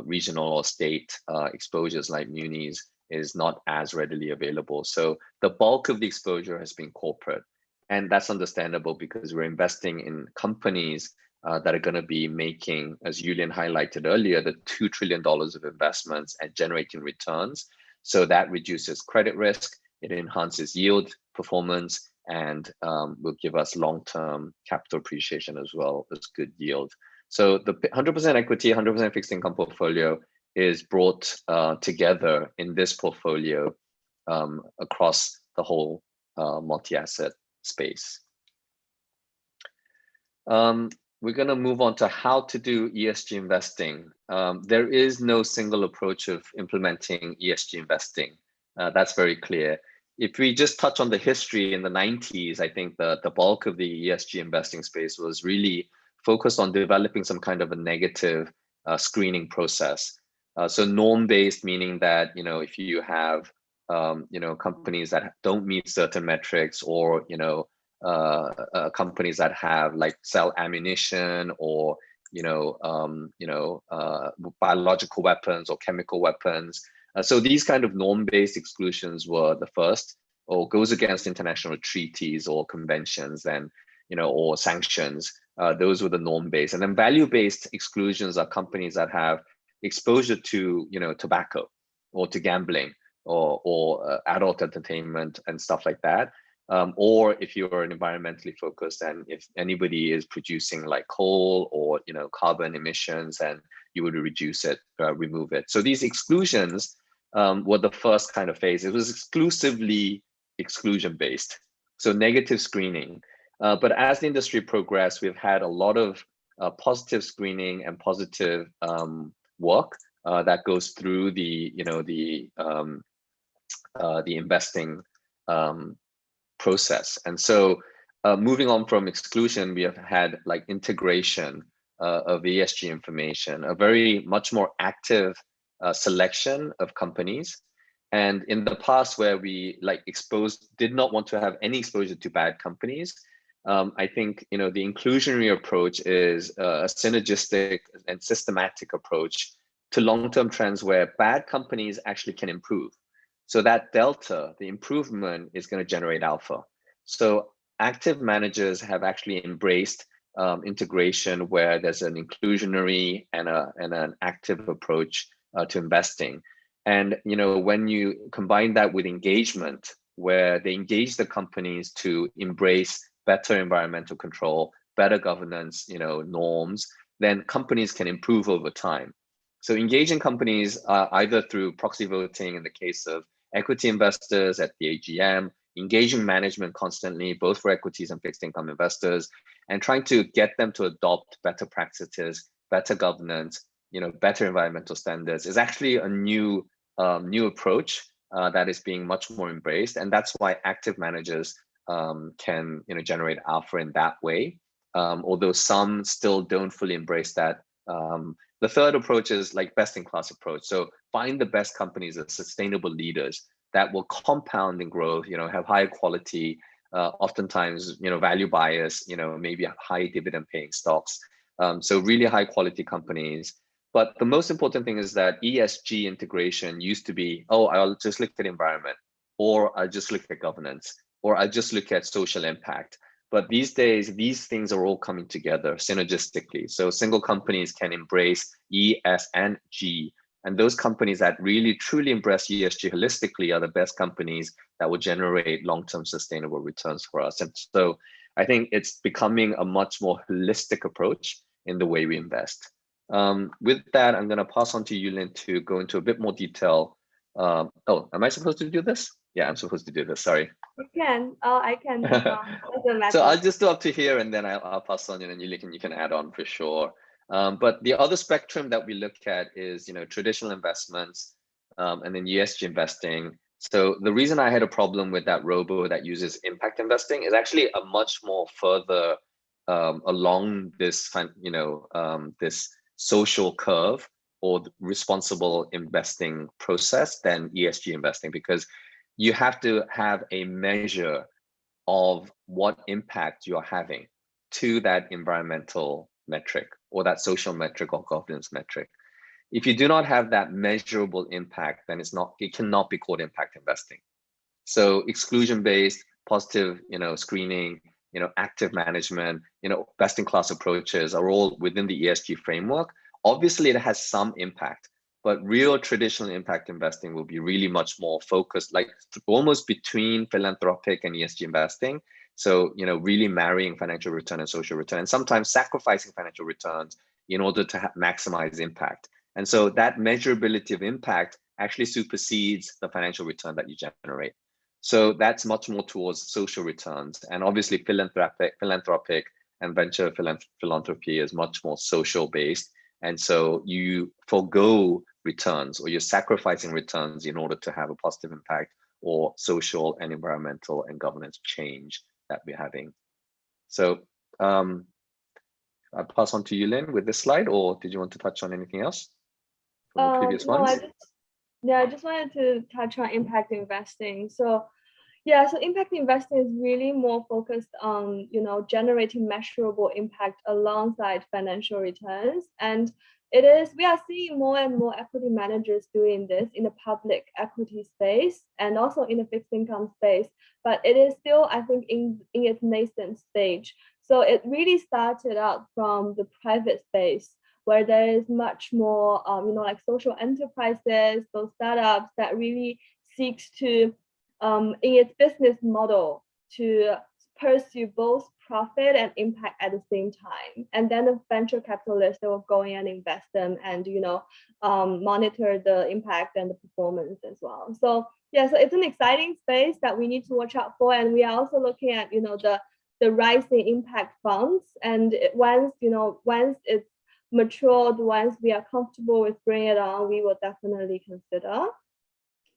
regional or state exposures like munis is not as readily available. So the bulk of the exposure has been corporate, and that's understandable because we're investing in companies that are going to be making, as Yulian highlighted earlier, the $2 trillion of investments and generating returns. So that reduces credit risk, it enhances yield performance, and will give us long-term capital appreciation as well as good yield. So the 100% equity, 100% fixed income portfolio is brought together in this portfolio across the whole multi-asset space. We're going to move on to how to do ESG investing. There is no single approach of implementing ESG investing. That's very clear. If we just touch on the history in the 90s, I think the bulk of the ESG investing space was really focused on developing some kind of a negative screening process. So norm-based, meaning that if you have companies that don't meet certain metrics or companies that have like sell ammunition or biological weapons or chemical weapons. So these kind of norm-based exclusions were the first, or goes against international treaties or conventions, and or sanctions. Those were the norm-based, and then value-based exclusions are companies that have exposure to tobacco or to gambling or adult entertainment and stuff like that. Or if you're an environmentally focused, and if anybody is producing like coal or carbon emissions, and you would reduce it, remove it. So these exclusions were the first kind of phase. It was exclusively exclusion based, so negative screening. But as the industry progressed, we've had a lot of positive screening and positive work that goes through the investing process. And so moving on from exclusion, we have had like integration of ESG information, a very much more active selection of companies. And in the past, where we did not want to have any exposure to bad companies, I think the inclusionary approach is a synergistic and systematic approach to long-term trends where bad companies actually can improve. So that delta, the improvement, is going to generate alpha. So active managers have actually embraced integration, where there's an inclusionary and an active approach to investing. And when you combine that with engagement, where they engage the companies to embrace better environmental control, better governance, norms, then companies can improve over time. So engaging companies either through proxy voting in the case of equity investors at the AGM, engaging management constantly, both for equities and fixed income investors, and trying to get them to adopt better practices, better governance, better environmental standards, is actually a new approach that is being much more embraced. And that's why active managers can generate alpha in that way, although some still don't fully embrace that. The third approach is like best-in-class approach. So find the best companies as sustainable leaders that will compound in growth, have high quality, oftentimes, value bias, maybe high dividend paying stocks. So really high quality companies. But the most important thing is that ESG integration used to be, oh, I'll just look at environment, or I'll just look at governance, or I'll just look at social impact. But these days, these things are all coming together synergistically. So single companies can embrace E, S, and G. And those companies that really truly embrace ESG holistically are the best companies that will generate long-term sustainable returns for us. And so I think it's becoming a much more holistic approach in the way we invest. With that, I'm going to pass on to Yulin to go into a bit more detail. Oh, am I supposed to do this? Yeah, I'm supposed to do this. Sorry. You can. I can. So I'll just do up to here, and then I'll pass on, and you can add on for sure. But the other spectrum that we look at is traditional investments, and then ESG investing. So the reason I had a problem with that robo that uses impact investing is actually a much more further along this this social curve or responsible investing process than ESG investing, because you have to have a measure of what impact you're having to that environmental metric or that social metric or governance metric. If you do not have that measurable impact, then it cannot be called impact investing. So exclusion-based, positive, screening, active management, best-in-class approaches are all within the ESG framework. Obviously, it has some impact, but real traditional impact investing will be really much more focused, like almost between philanthropic and ESG investing. So, really marrying financial return and social return, and sometimes sacrificing financial returns in order to maximize impact. And so that measurability of impact actually supersedes the financial return that you generate. So that's much more towards social returns. And obviously philanthropic and venture philanthropy is much more social based. And so you forego returns, or you're sacrificing returns in order to have a positive impact or social and environmental and governance change that we're having. So I'll pass on to you, Lynn, with this slide, or did you want to touch on anything else from the previous ones? I just wanted to touch on impact investing. So Yeah, so impact investing is really more focused on, generating measurable impact alongside financial returns. And we are seeing more and more equity managers doing this in the public equity space and also in the fixed income space. But it is still, I think, in its nascent stage. So it really started out from the private space where there is much more, like social enterprises, those startups that really seeks to in its business model to pursue both profit and impact at the same time. And then the venture capitalists will go in and invest them and monitor the impact and the performance as well. So yeah, so it's an exciting space that we need to watch out for. And we are also looking at the rising impact funds. And once it's matured, once we are comfortable with bringing it on, we will definitely consider.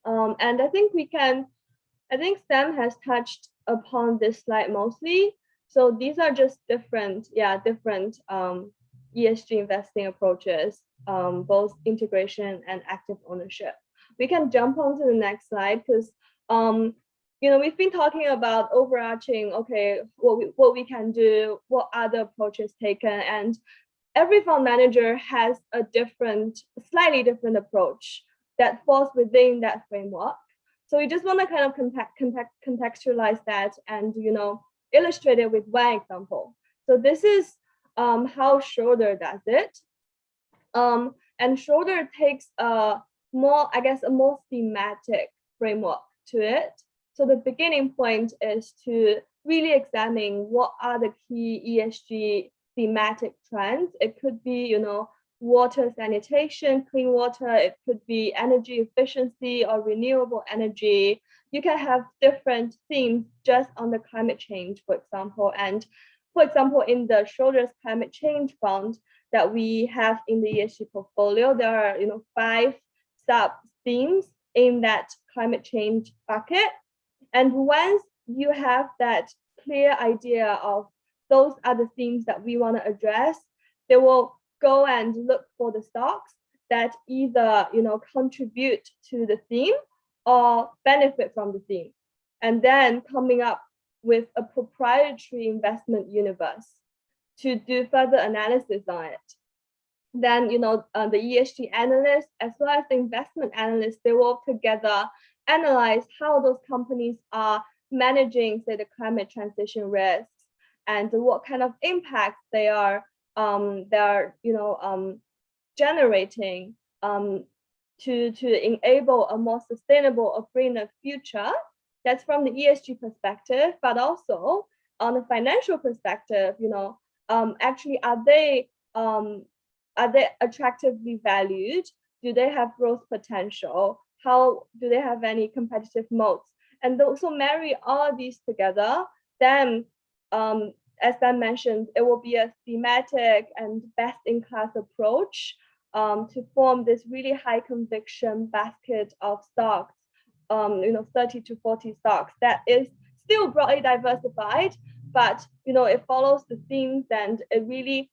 And I think Sam has touched upon this slide mostly. So these are just different ESG investing approaches, both integration and active ownership. We can jump on to the next slide because we've been talking about overarching, okay, what we can do, what other approaches taken, and every fund manager has a slightly different approach that falls within that framework. So we just want to kind of contextualize that and illustrate it with one example. So this is how Schroeder does it. And Schroeder takes a more thematic framework to it. So the beginning point is to really examine what are the key ESG thematic trends. It could be, water sanitation, clean water. It could be energy efficiency or renewable energy. You can have different themes just on the climate change, for example. And for example, in the Schroeder's climate change fund that we have in the ESG portfolio, there are 5 sub themes in that climate change bucket. And once you have that clear idea of those are the themes that we want to address, they will go and look for the stocks that either contribute to the theme or benefit from the theme, and then coming up with a proprietary investment universe to do further analysis on it. Then the ESG analysts as well as the investment analysts, they will together analyze how those companies are managing, say, the climate transition risks and what kind of impacts they are generating to enable a more sustainable or greener future. That's from the ESG perspective, but also on the financial perspective, actually are they attractively valued? Do they have growth potential? How do they have any competitive moats? And also marry all these together, then as I mentioned, it will be a thematic and best-in-class approach to form this really high conviction basket of stocks, 30 to 40 stocks that is still broadly diversified, but it follows the themes and it really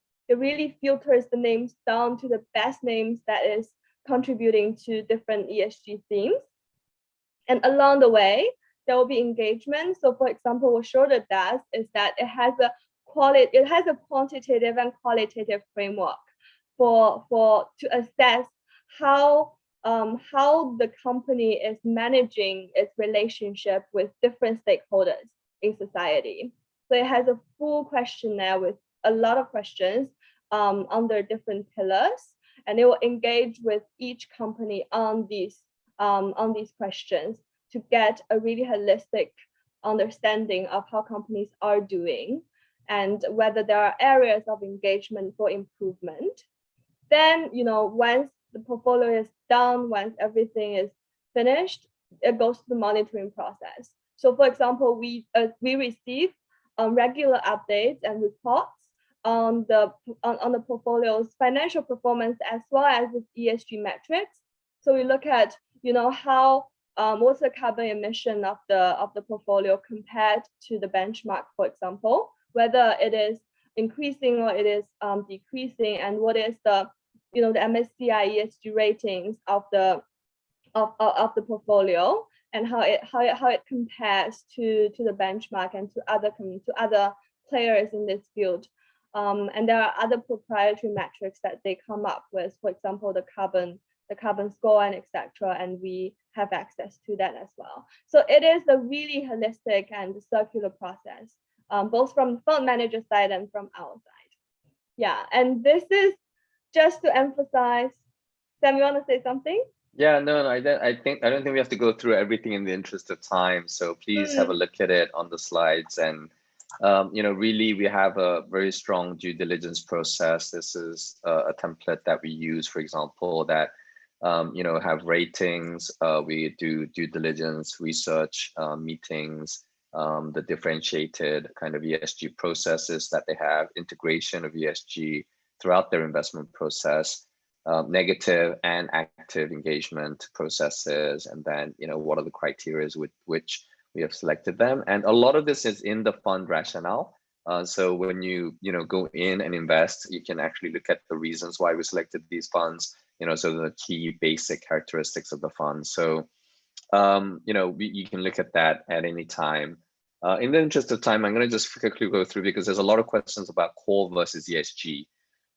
filters the names down to the best names that is contributing to different ESG themes. And along the way, there will be engagement. So for example, what Schroeder does is that it has a quantitative and qualitative framework to assess how the company is managing its relationship with different stakeholders in society. So it has a full questionnaire with a lot of questions under different pillars, and it will engage with each company on these questions to get a really holistic understanding of how companies are doing and whether there are areas of engagement for improvement. Then, once the portfolio is done, once everything is finished, it goes to the monitoring process. So for example, we receive regular updates and reports on the portfolio's financial performance as well as its ESG metrics. So we look at how what's the carbon emission of the portfolio compared to the benchmark, for example, whether it is increasing or it is decreasing, and what is the MSCI ESG ratings of the portfolio. and how it compares to the benchmark and to other players in this field. And there are other proprietary metrics that they come up with, for example, the carbon score and etc. And we have access to that as well. So it is a really holistic and circular process, both from the fund manager side and from our side. Yeah, and this is just to emphasize. Sam, you want to say something? Yeah, no, I don't think we have to go through everything in the interest of time. So please have a look at it on the slides. And really, we have a very strong due diligence process. This is a template that we use, for example, that have ratings. We do due diligence research meetings, the differentiated kind of ESG processes that they have, integration of ESG throughout their investment process. Negative and active engagement processes, and then what are the criteria with which we have selected them. And a lot of this is in the fund rationale. So when you go in and invest, you can actually look at the reasons why we selected these funds. So the key basic characteristics of the fund. So you can look at that at any time. In the interest of time, I'm going to just quickly go through because there's a lot of questions about core versus ESG.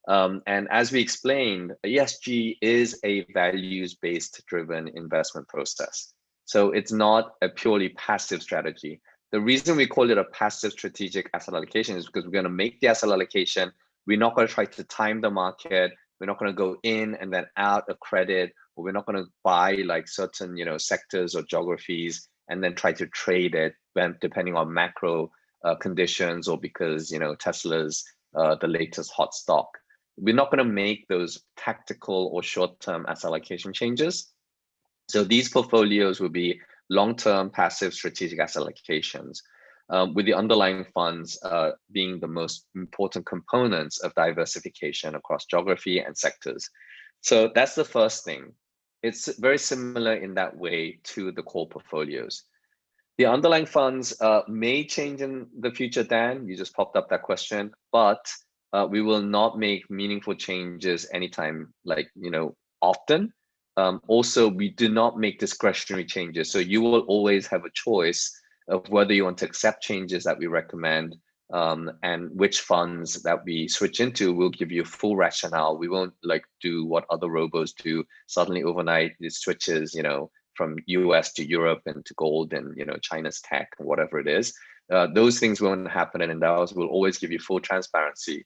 And as we explained, ESG is a values-based driven investment process. So it's not a purely passive strategy. The reason we call it a passive strategic asset allocation is because we're going to make the asset allocation. We're not going to try to time the market. We're not going to go in and then out of credit, or we're not going to buy like certain sectors or geographies and then try to trade it depending on macro conditions, or because Tesla's the latest hot stock. We're not going to make those tactical or short-term asset allocation changes. So these portfolios will be long-term passive strategic asset allocations, with the underlying funds being the most important components of diversification across geography and sectors. So that's the first thing. It's very similar in that way to the core portfolios. The underlying funds may change in the future, Dan. You just popped up that question, but we will not make meaningful changes anytime, often. Also, we do not make discretionary changes. So you will always have a choice of whether you want to accept changes that we recommend, and which funds that we switch into. Will give you full rationale. We won't do what other robos do. Suddenly overnight, it switches, from US to Europe and to gold and, China's tech and whatever it is. Those things won't happen in Endowus. We'll always give you full transparency,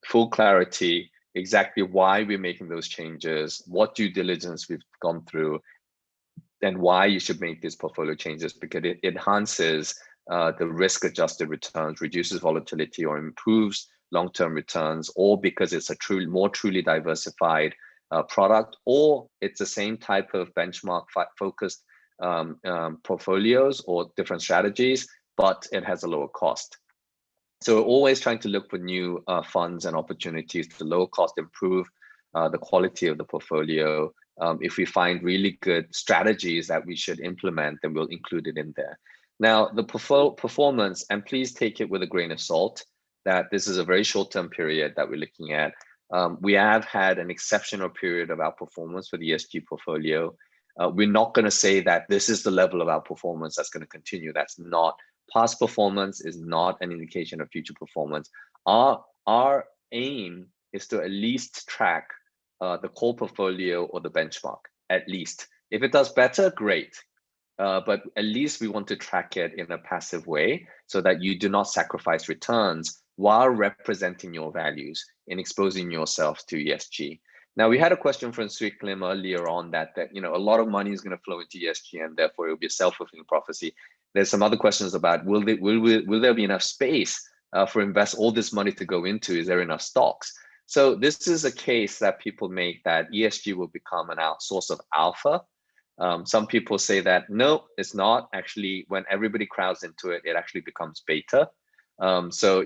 full clarity, exactly why we're making those changes, what due diligence we've gone through, and why you should make these portfolio changes, because it enhances the risk-adjusted returns, reduces volatility, or improves long-term returns, or because it's a more truly diversified product, or it's the same type of benchmark-focused portfolios or different strategies, but it has a lower cost. So we're always trying to look for new funds and opportunities to lower cost, improve the quality of the portfolio. If we find really good strategies that we should implement, then we'll include it in there. Now, the performance, and please take it with a grain of salt, that this is a very short-term period that we're looking at. We have had an exceptional period of outperformance for the ESG portfolio. We're not going to say that this is the level of outperformance that's going to continue. That's not. Past performance is not an indication of future performance. Our aim is to at least track the core portfolio or the benchmark, at least. If it does better, great. But at least we want to track it in a passive way so that you do not sacrifice returns while representing your values and exposing yourself to ESG. Now, we had a question from Sweet Klim earlier on that a lot of money is going to flow into ESG and therefore it will be a self-fulfilling prophecy. There's some other questions about will there be enough space for invest all this money to go into? Is there enough stocks? So this is a case that people make that ESG will become an source of alpha. Some people say that no, it's not. Actually, when everybody crowds into it, it actually becomes beta. So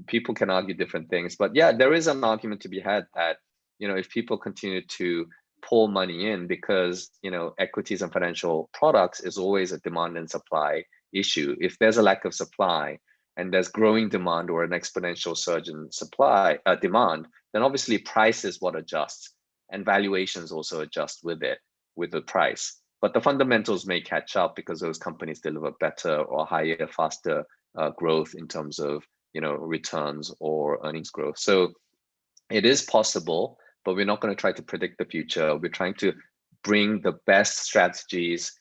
people can argue different things, but yeah, there is an argument to be had that if people continue to pour money in, because equities and financial products is always a demand and supply issue. If there's a lack of supply and there's growing demand or an exponential surge in supply demand, then obviously price is what adjusts, and valuations also adjust with it, with the price. but the fundamentals may catch up because those companies deliver better or higher, faster growth in terms of returns or earnings growth. So it is possible, but we're not going to try to predict the future. We're trying to bring the best strategies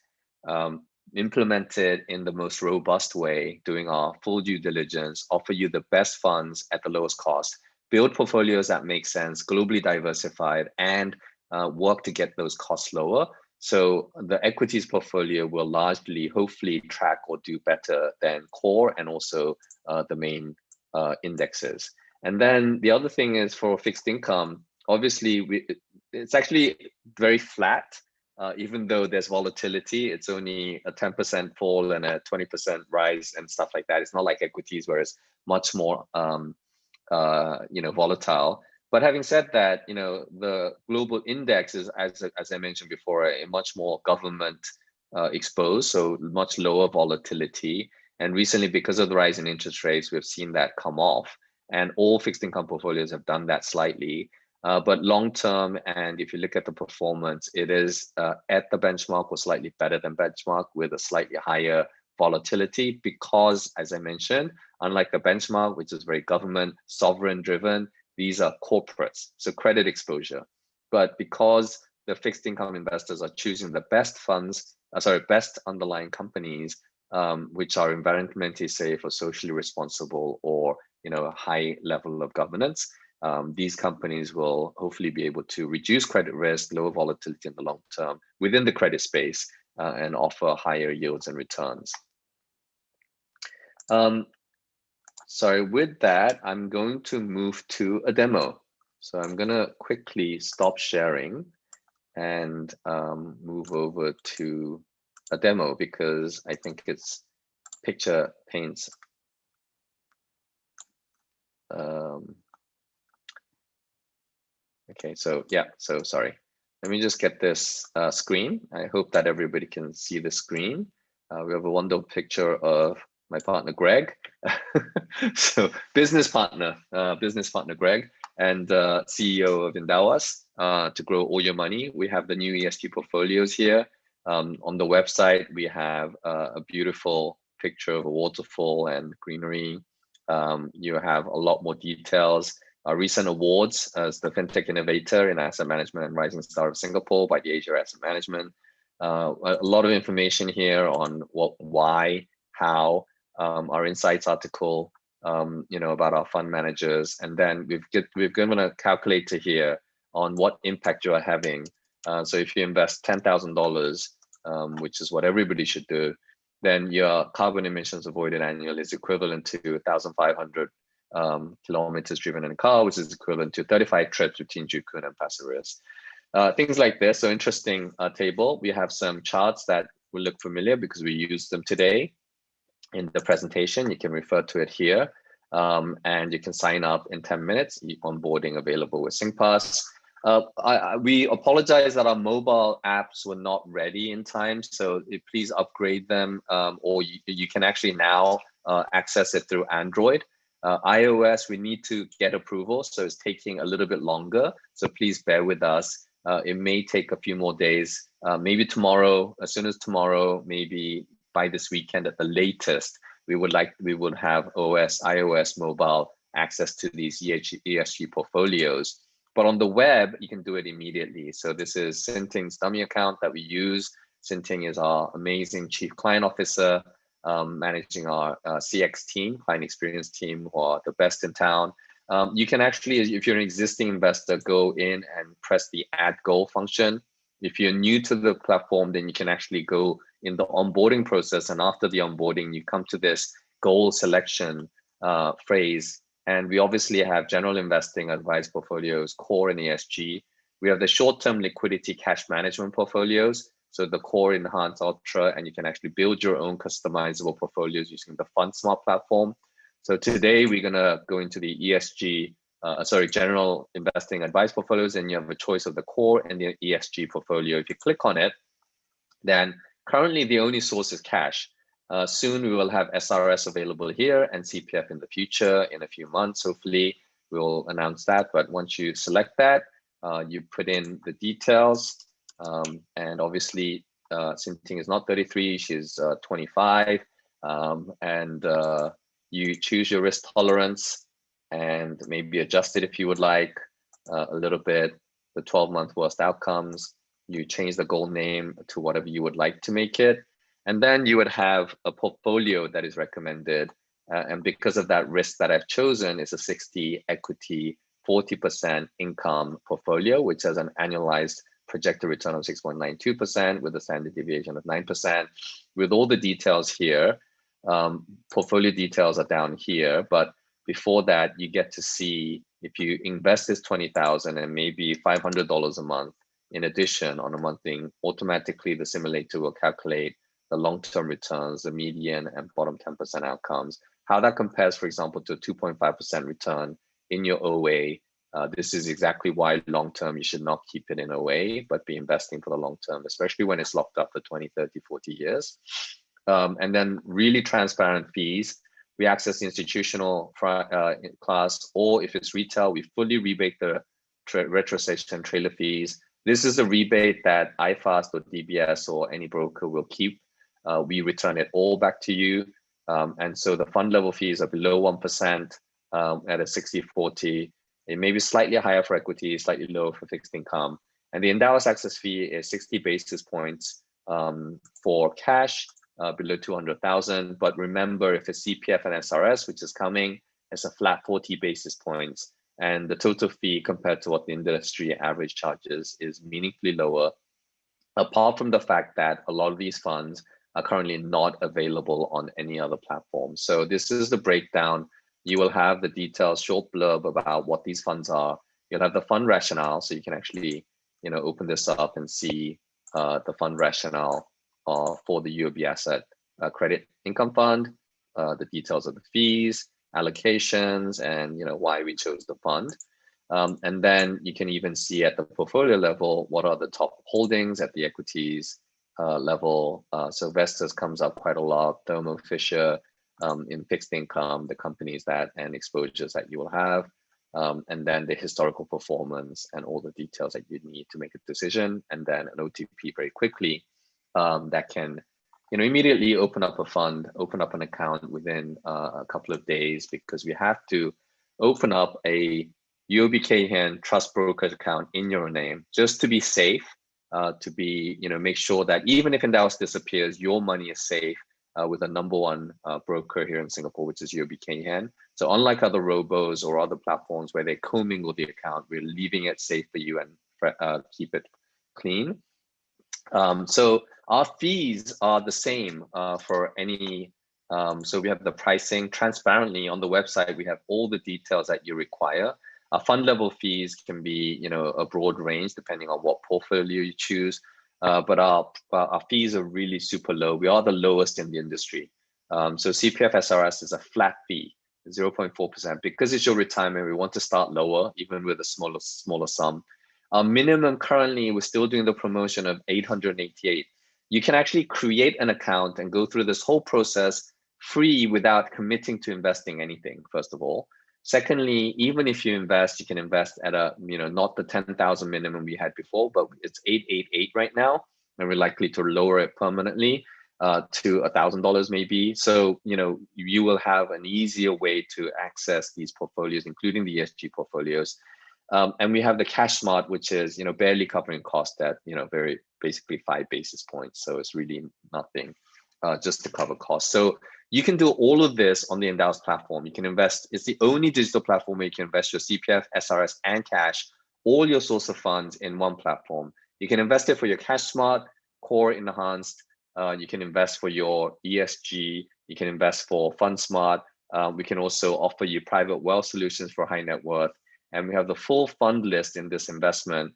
implemented in the most robust way, doing our full due diligence, offer you the best funds at the lowest cost, build portfolios that make sense, globally diversified, and work to get those costs lower. So the equities portfolio will largely, hopefully, track or do better than core and also the main indexes. And then the other thing is for fixed income, obviously, it's actually very flat. Even though there's volatility, it's only a 10% fall and a 20% rise and stuff like that. It's not like equities where it's much more volatile. But having said that, the global index is, as I mentioned before, a much more government exposed, so much lower volatility. And recently, because of the rise in interest rates, we've seen that come off. And all fixed income portfolios have done that slightly. But long term, and if you look at the performance, it is at the benchmark or slightly better than benchmark with a slightly higher volatility because, as I mentioned, unlike the benchmark, which is very government, sovereign driven, these are corporates, so credit exposure. But because the fixed income investors are choosing the best funds, best underlying companies, which are environmentally safe or socially responsible or a high level of governance, these companies will hopefully be able to reduce credit risk, lower volatility in the long term within the credit space, and offer higher yields and returns. With that, I'm going to move to a demo. So I'm going to quickly stop sharing and move over to a demo because I think its picture paints okay, so yeah, so sorry. Let me just get this screen. I hope that everybody can see the screen. We have a wonderful picture of my partner, Greg. So business partner Greg, and CEO of Endowus to grow all your money. We have the new ESG portfolios here. On the website, we have a beautiful picture of a waterfall and greenery. You have a lot more details. Recent awards as the FinTech Innovator in Asset Management and Rising Star of Singapore by the Asia Asset Management. A lot of information here on what, why, how, our insights article, about our fund managers. And then we've given a calculator here on what impact you are having. So if you invest $10,000, which is what everybody should do, then your carbon emissions avoided annually is equivalent to 1,500 kilometers driven in a car, which is equivalent to 35 trips between Joo Koon and Pasir Ris. Things like this. So interesting table. We have some charts that will look familiar because we used them today in the presentation. You can refer to it here, and you can sign up in 10 minutes. Onboarding available with SingPass. We apologize that our mobile apps were not ready in time, so please upgrade them, or you can actually now access it through Android. iOS, we need to get approval, so it's taking a little bit longer. So please bear with us. It may take a few more days, maybe tomorrow, as soon as tomorrow, maybe by this weekend at the latest. We would have iOS mobile access to these ESG portfolios. But on the web, you can do it immediately. So this is Sinting's dummy account that we use. Sinting is our amazing chief client officer, managing our CX team, client experience team, who are the best in town. You can actually, if you're an existing investor, go in and press the add goal function. If you're new to the platform, then you can actually go in the onboarding process. And after the onboarding, you come to this goal selection phrase. And we obviously have general investing, advised portfolios, core and ESG. We have the short-term liquidity cash management portfolios. So the core, enhanced, ultra, and you can actually build your own customizable portfolios using the FundSmart platform. So today we're gonna go into the ESG, general investing advised portfolios, and you have a choice of the core and the ESG portfolio. If you click on it, then currently the only source is cash. Soon we will have SRS available here and CPF in the future. In a few months, hopefully we'll announce that. But once you select that, you put in the details, and obviously Sinting is not 33, she's 25. And you choose your risk tolerance and maybe adjust it if you would like a little bit, the 12-month worst outcomes. You change the goal name to whatever you would like to make it. And then you would have a portfolio that is recommended. And because of that risk that I've chosen, is a 60 equity, 40% income portfolio, which has an annualized projected return of 6.92% with a standard deviation of 9%. With all the details here, portfolio details are down here, but before that, you get to see if you invest this 20,000 and maybe $500 a month in addition on a monthly, automatically the simulator will calculate the long-term returns, the median and bottom 10% outcomes, how that compares, for example, to a 2.5% return in your OA. This is exactly why long-term, you should not keep it in OA, but be investing for the long-term, especially when it's locked up for 20, 30, 40 years. And then really transparent fees. We access the institutional class, or if it's retail, we fully rebate the retrocession trailer fees. This is a rebate that iFast or DBS or any broker will keep. We return it all back to you. And so the fund level fees are below 1% at a 60-40. It may be slightly higher for equity, slightly lower for fixed income. And the Endowus access fee is 60 basis points for cash below 200,000. But remember, if it's CPF and SRS, which is coming, it's a flat 40 basis points. And the total fee compared to what the industry average charges is meaningfully lower, apart from the fact that a lot of these funds are currently not available on any other platform. So this is the breakdown. You will have the details, short blurb about what these funds are. You'll have the fund rationale, so you can actually, open this up and see the fund rationale for the UOB Asset Credit Income Fund, the details of the fees, allocations, and why we chose the fund. And then you can even see at the portfolio level what are the top holdings at the equities level. So Vestas comes up quite a lot, Thermo Fisher, in fixed income, the companies that and exposures that you will have, and then the historical performance and all the details that you need to make a decision, and then an OTP very quickly that can immediately open up a fund, open up an account within a couple of days, because we have to open up a UOB Kay Hian trust brokerage account in your name just to be safe, to be make sure that even if Endowus disappears, your money is safe with a number one broker here in Singapore, which is UOB Kay Hian. So unlike other robos or other platforms where they commingle the account, we're leaving it safe for you and keep it clean. So our fees are the same for any. So we have the pricing transparently on the website. We have all the details that you require. Our fund level fees can be, a broad range depending on what portfolio you choose. But our fees are really super low. We are the lowest in the industry. So CPF SRS is a flat fee, 0.4%. Because it's your retirement, we want to start lower, even with a smaller sum. Our minimum currently, we're still doing the promotion of 888. You can actually create an account and go through this whole process free without committing to investing anything, first of all. Secondly, even if you invest, you can invest at a, not the 10,000 minimum we had before, but it's 888 right now, and we're likely to lower it permanently to $1,000 maybe. So, you will have an easier way to access these portfolios, including the ESG portfolios. And we have the Cash Smart, which is, barely covering cost at, very basically 5 basis points. So it's really nothing just to cover costs. So you can do all of this on the Endowus platform. You can invest. It's the only digital platform where you can invest your CPF, SRS, and cash, all your source of funds in one platform. You can invest it for your Cash Smart, Core Enhanced. You can invest for your ESG. You can invest for Fund Smart. We can also offer you private wealth solutions for high net worth. And we have the full fund list in this investment.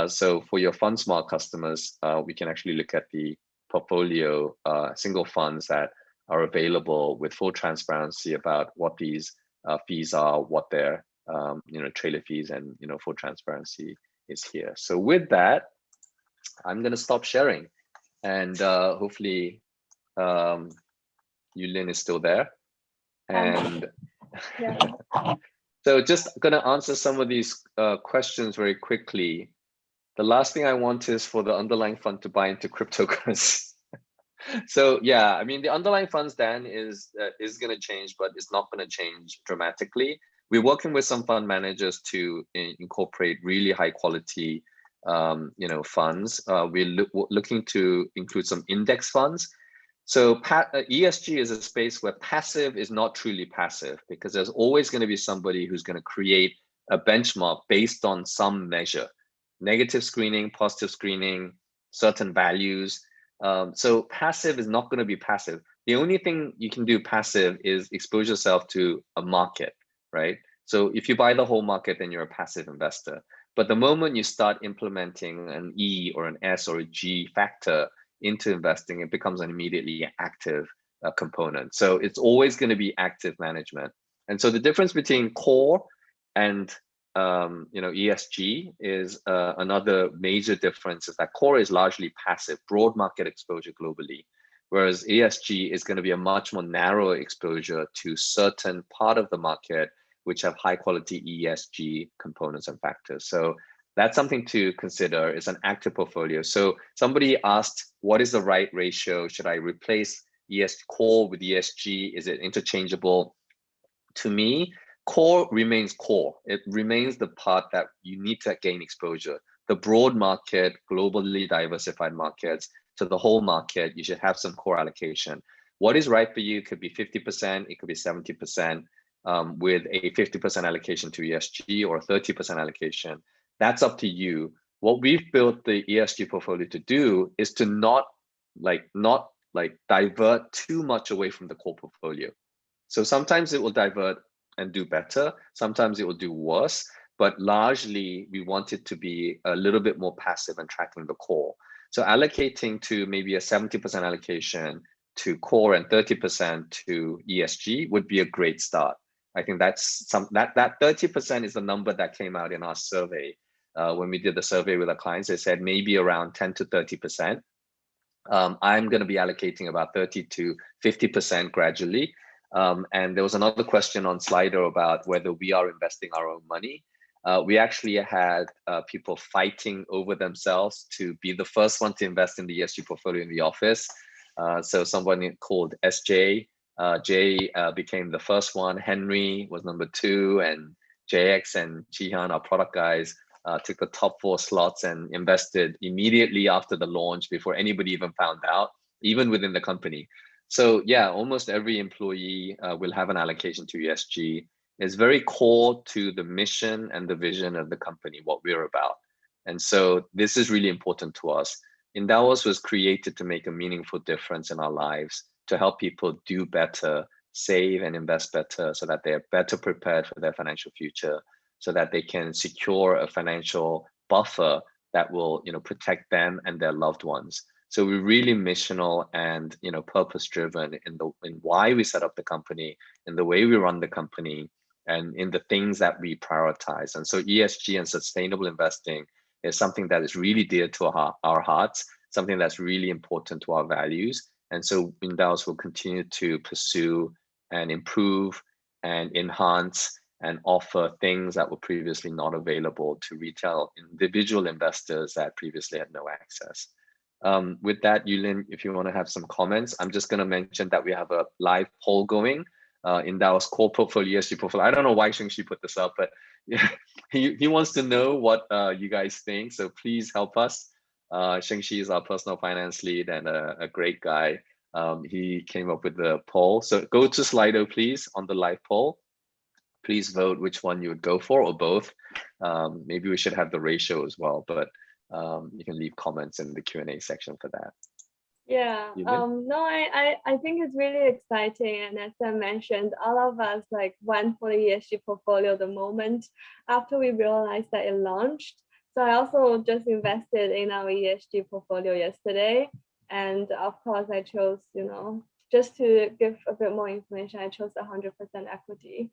So for your Fund Smart customers, we can actually look at the portfolio single funds that are available with full transparency about what these fees are, what their trailer fees, and full transparency is here. So with that, I'm going to stop sharing, and hopefully Yulin is still there. And Yeah. So just going to answer some of these questions very quickly. The last thing I want is for the underlying fund to buy into cryptocurrency. So yeah, I mean, the underlying funds, Dan, is going to change, but it's not going to change dramatically. We're working with some fund managers to incorporate really high quality, funds. We're looking to include some index funds. So ESG is a space where passive is not truly passive, because there's always going to be somebody who's going to create a benchmark based on some measure, negative screening, positive screening, certain values. So passive is not going to be passive. The only thing you can do passive is expose yourself to a market, right? So if you buy the whole market, then you're a passive investor. But the moment you start implementing an E or an S or a G factor into investing, it becomes an immediately active component. So it's always going to be active management. And so the difference between core and ESG is another major difference, is that core is largely passive, broad market exposure globally, whereas ESG is going to be a much more narrow exposure to certain part of the market which have high quality ESG components and factors. So that's something to consider. Is an active portfolio. So somebody asked, what is the right ratio? Should I replace ESG core with ESG? Is it interchangeable? To me, core remains core. It remains the part that you need to gain exposure. The broad market, globally diversified markets, to the whole market, you should have some core allocation. What is right for you could be 50%, it could be 70%, with a 50% allocation to ESG or 30% allocation. That's up to you. What we've built the ESG portfolio to do is to not divert too much away from the core portfolio. So sometimes it will divert and do better. Sometimes it will do worse, but largely we want it to be a little bit more passive and tracking the core. So allocating to maybe a 70% allocation to core and 30% to ESG would be a great start. I think that's that 30% is the number that came out in our survey. When we did the survey with our clients, they said maybe around 10 to 30%. I'm going to be allocating about 30 to 50% gradually. And there was another question on Slido about whether we are investing our own money. We actually had people fighting over themselves to be the first one to invest in the ESG portfolio in the office. So someone called SJ, Jay became the first one, Henry was number 2, and JX and Jihan, our product guys, took the top 4 slots and invested immediately after the launch before anybody even found out, even within the company. So yeah, almost every employee will have an allocation to ESG. It's very core to the mission and the vision of the company, what we're about. And so this is really important to us. Endowus was created to make a meaningful difference in our lives, to help people do better, save and invest better, so that they're better prepared for their financial future, so that they can secure a financial buffer that will, protect them and their loved ones. So we're really missional and purpose-driven in why we set up the company, in the way we run the company, and in the things that we prioritize. And so ESG and sustainable investing is something that is really dear to our hearts, something that's really important to our values. And so Endowus will continue to pursue and improve and enhance and offer things that were previously not available to retail individual investors that previously had no access. With that, Yulin, if you want to have some comments, I'm just going to mention that we have a live poll going. Endowus core portfolio, ESG portfolio. I don't know why Sheng-Shi put this up, but yeah, he wants to know what you guys think. So please help us. Sheng-Shi is our personal finance lead and a great guy. He came up with the poll. So go to Slido, please, on the live poll. Please vote which one you would go for, or both. Maybe we should have the ratio as well, but you can leave comments in the Q&A section for that. Yeah, no, I think it's really exciting. And as I mentioned, all of us went for the ESG portfolio the moment after we realized that it launched. So I also just invested in our ESG portfolio yesterday. And of course, I chose, just to give a bit more information, I chose 100% equity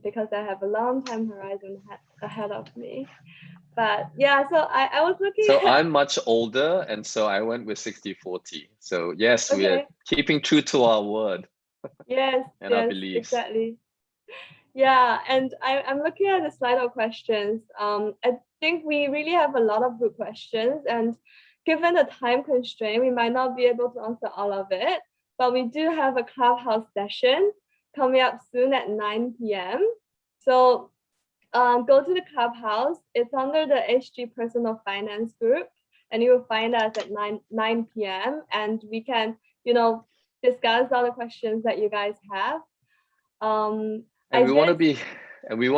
because I have a long time horizon ahead of me. But yeah, so I was looking So I'm much older, and so I went with 60-40. So yes, okay. We're keeping true to our word. Yes, and our beliefs. Exactly. Yeah, and I'm looking at the slide of questions. I think we really have a lot of good questions, and given the time constraint, we might not be able to answer all of it, but we do have a Clubhouse session coming up soon at 9 p.m. So go to the Clubhouse. It's under the HG Personal Finance group, and you will find us at 9 p.m. and we can, discuss all the questions that you guys have. And we want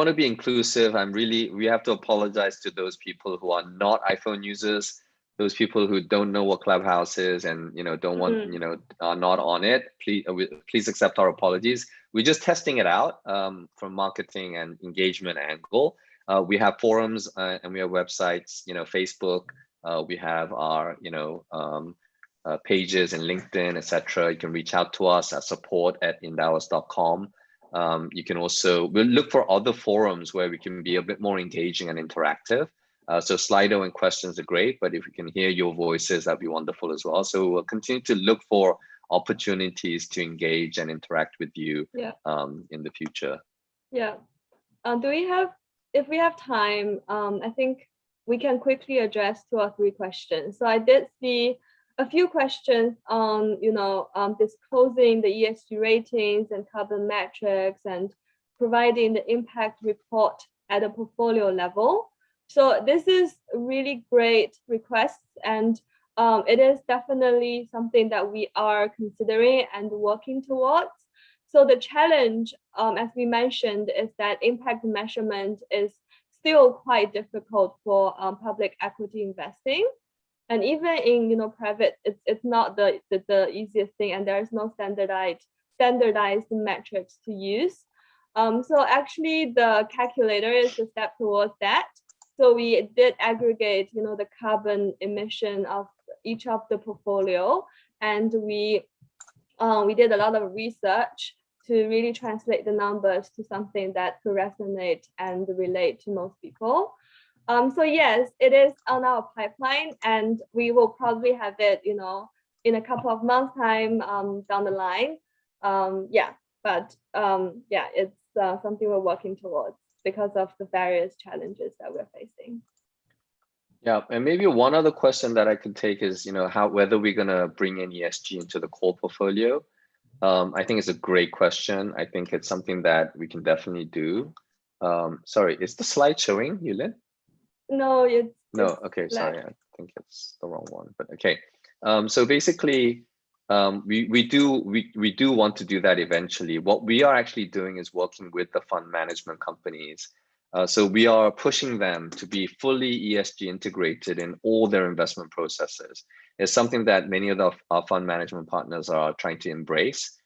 to be inclusive. We have to apologize to those people who are not iPhone users, those people who don't know what Clubhouse is and don't want are not on it. Please accept our apologies. We're just testing it out from marketing and engagement angle. We have forums and we have websites, Facebook. We have our pages in LinkedIn, etc. You can reach out to us at support@endowus.com. You can also, we'll look for other forums where we can be a bit more engaging and interactive. So Slido and questions are great, but if we can hear your voices, that'd be wonderful as well. So we'll continue to look for opportunities to engage and interact with you in the future. Yeah. If we have time, I think we can quickly address 2 or 3 questions. So I did see a few questions on, disclosing the ESG ratings and carbon metrics and providing the impact report at a portfolio level. So this is really great requests, and it is definitely something that we are considering and working towards. So the challenge, as we mentioned, is that impact measurement is still quite difficult for public equity investing. And even in private, it's not the easiest thing, and there's no standardized metrics to use. So actually, the calculator is a step towards that. So we did aggregate, the carbon emission of each of the portfolio, and we did a lot of research to really translate the numbers to something that could resonate and relate to most people. So yes, it is on our pipeline, and we will probably have it, in a couple of months' time down the line. It's something we're working towards because of the various challenges that we're facing. Yeah, and maybe one other question that I could take is, whether we're gonna bring in ESG into the core portfolio. I think it's a great question. I think it's something that we can definitely do. Sorry, is the slide showing, Yulin? No, okay, left. Sorry, I think it's the wrong one, but okay. So basically, we do want to do that eventually. What we are actually doing is working with the fund management companies. So we are pushing them to be fully ESG integrated in all their investment processes. It's something that many of our fund management partners are trying to embrace.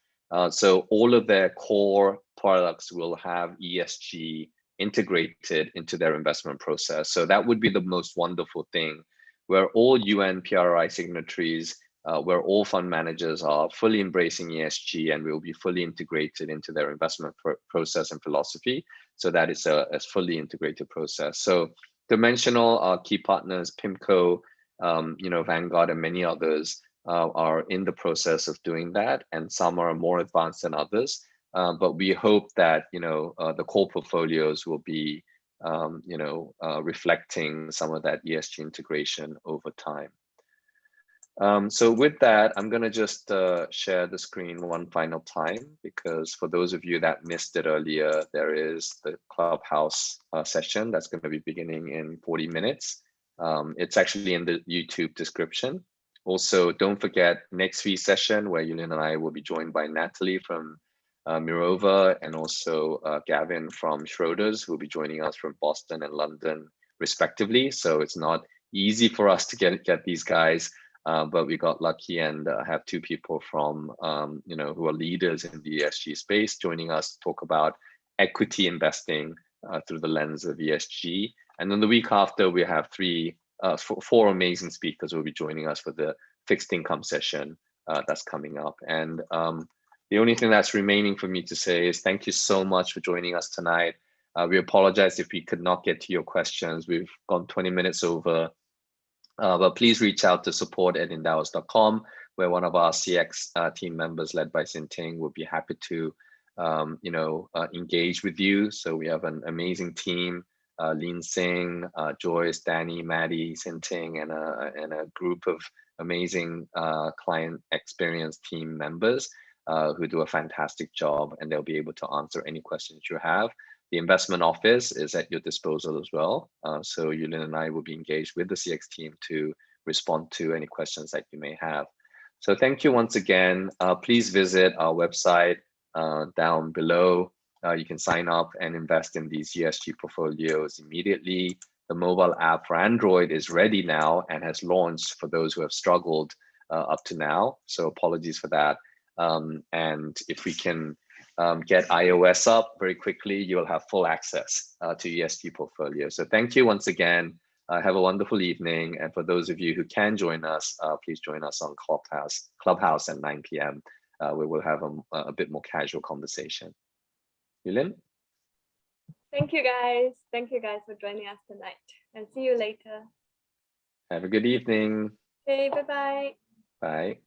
So all of their core products will have ESG integrated into their investment process. So that would be the most wonderful thing, where all UN PRI signatories, where all fund managers are fully embracing ESG and will be fully integrated into their investment process and philosophy. So that is a fully integrated process. So Dimensional, our key partners, PIMCO, Vanguard, and many others are in the process of doing that, and some are more advanced than others. But we hope that the core portfolios will be reflecting some of that ESG integration over time. So with that, I'm going to just share the screen one final time, because for those of you that missed it earlier, there is the Clubhouse session that's going to be beginning in 40 minutes. It's actually in the YouTube description. Also, don't forget next week's session, where Yulin and I will be joined by Natalie from Mirova, and also Gavin from Schroders, who will be joining us from Boston and London, respectively. So it's not easy for us to get these guys, but we got lucky and have 2 people from who are leaders in the ESG space joining us to talk about equity investing through the lens of ESG. And then the week after, we have 4 amazing speakers who will be joining us for the fixed income session that's coming up. And the only thing that's remaining for me to say is thank you so much for joining us tonight. We apologize if we could not get to your questions. We've gone 20 minutes over, but please reach out to support@endowus.com, where one of our CX team members led by Sinting will be happy to engage with you. So we have an amazing team, Lin Singh, Joyce, Danny, Maddie, Sinting, and a group of amazing client experience team members who do a fantastic job, and they'll be able to answer any questions you have. The investment office is at your disposal as well. So Yulin and I will be engaged with the CX team to respond to any questions that you may have. So thank you once again. Please visit our website down below. You can sign up and invest in these ESG portfolios immediately. The mobile app for Android is ready now and has launched for those who have struggled up to now. So apologies for that. And if we can get iOS up very quickly, you'll have full access to ESG Portfolio. So thank you once again. Have a wonderful evening. And for those of you who can join us, please join us on Clubhouse at 9 p.m. Where we'll have a bit more casual conversation. Yulin? Thank you guys. Thank you guys for joining us tonight, and see you later. Have a good evening. Okay, bye-bye. Bye.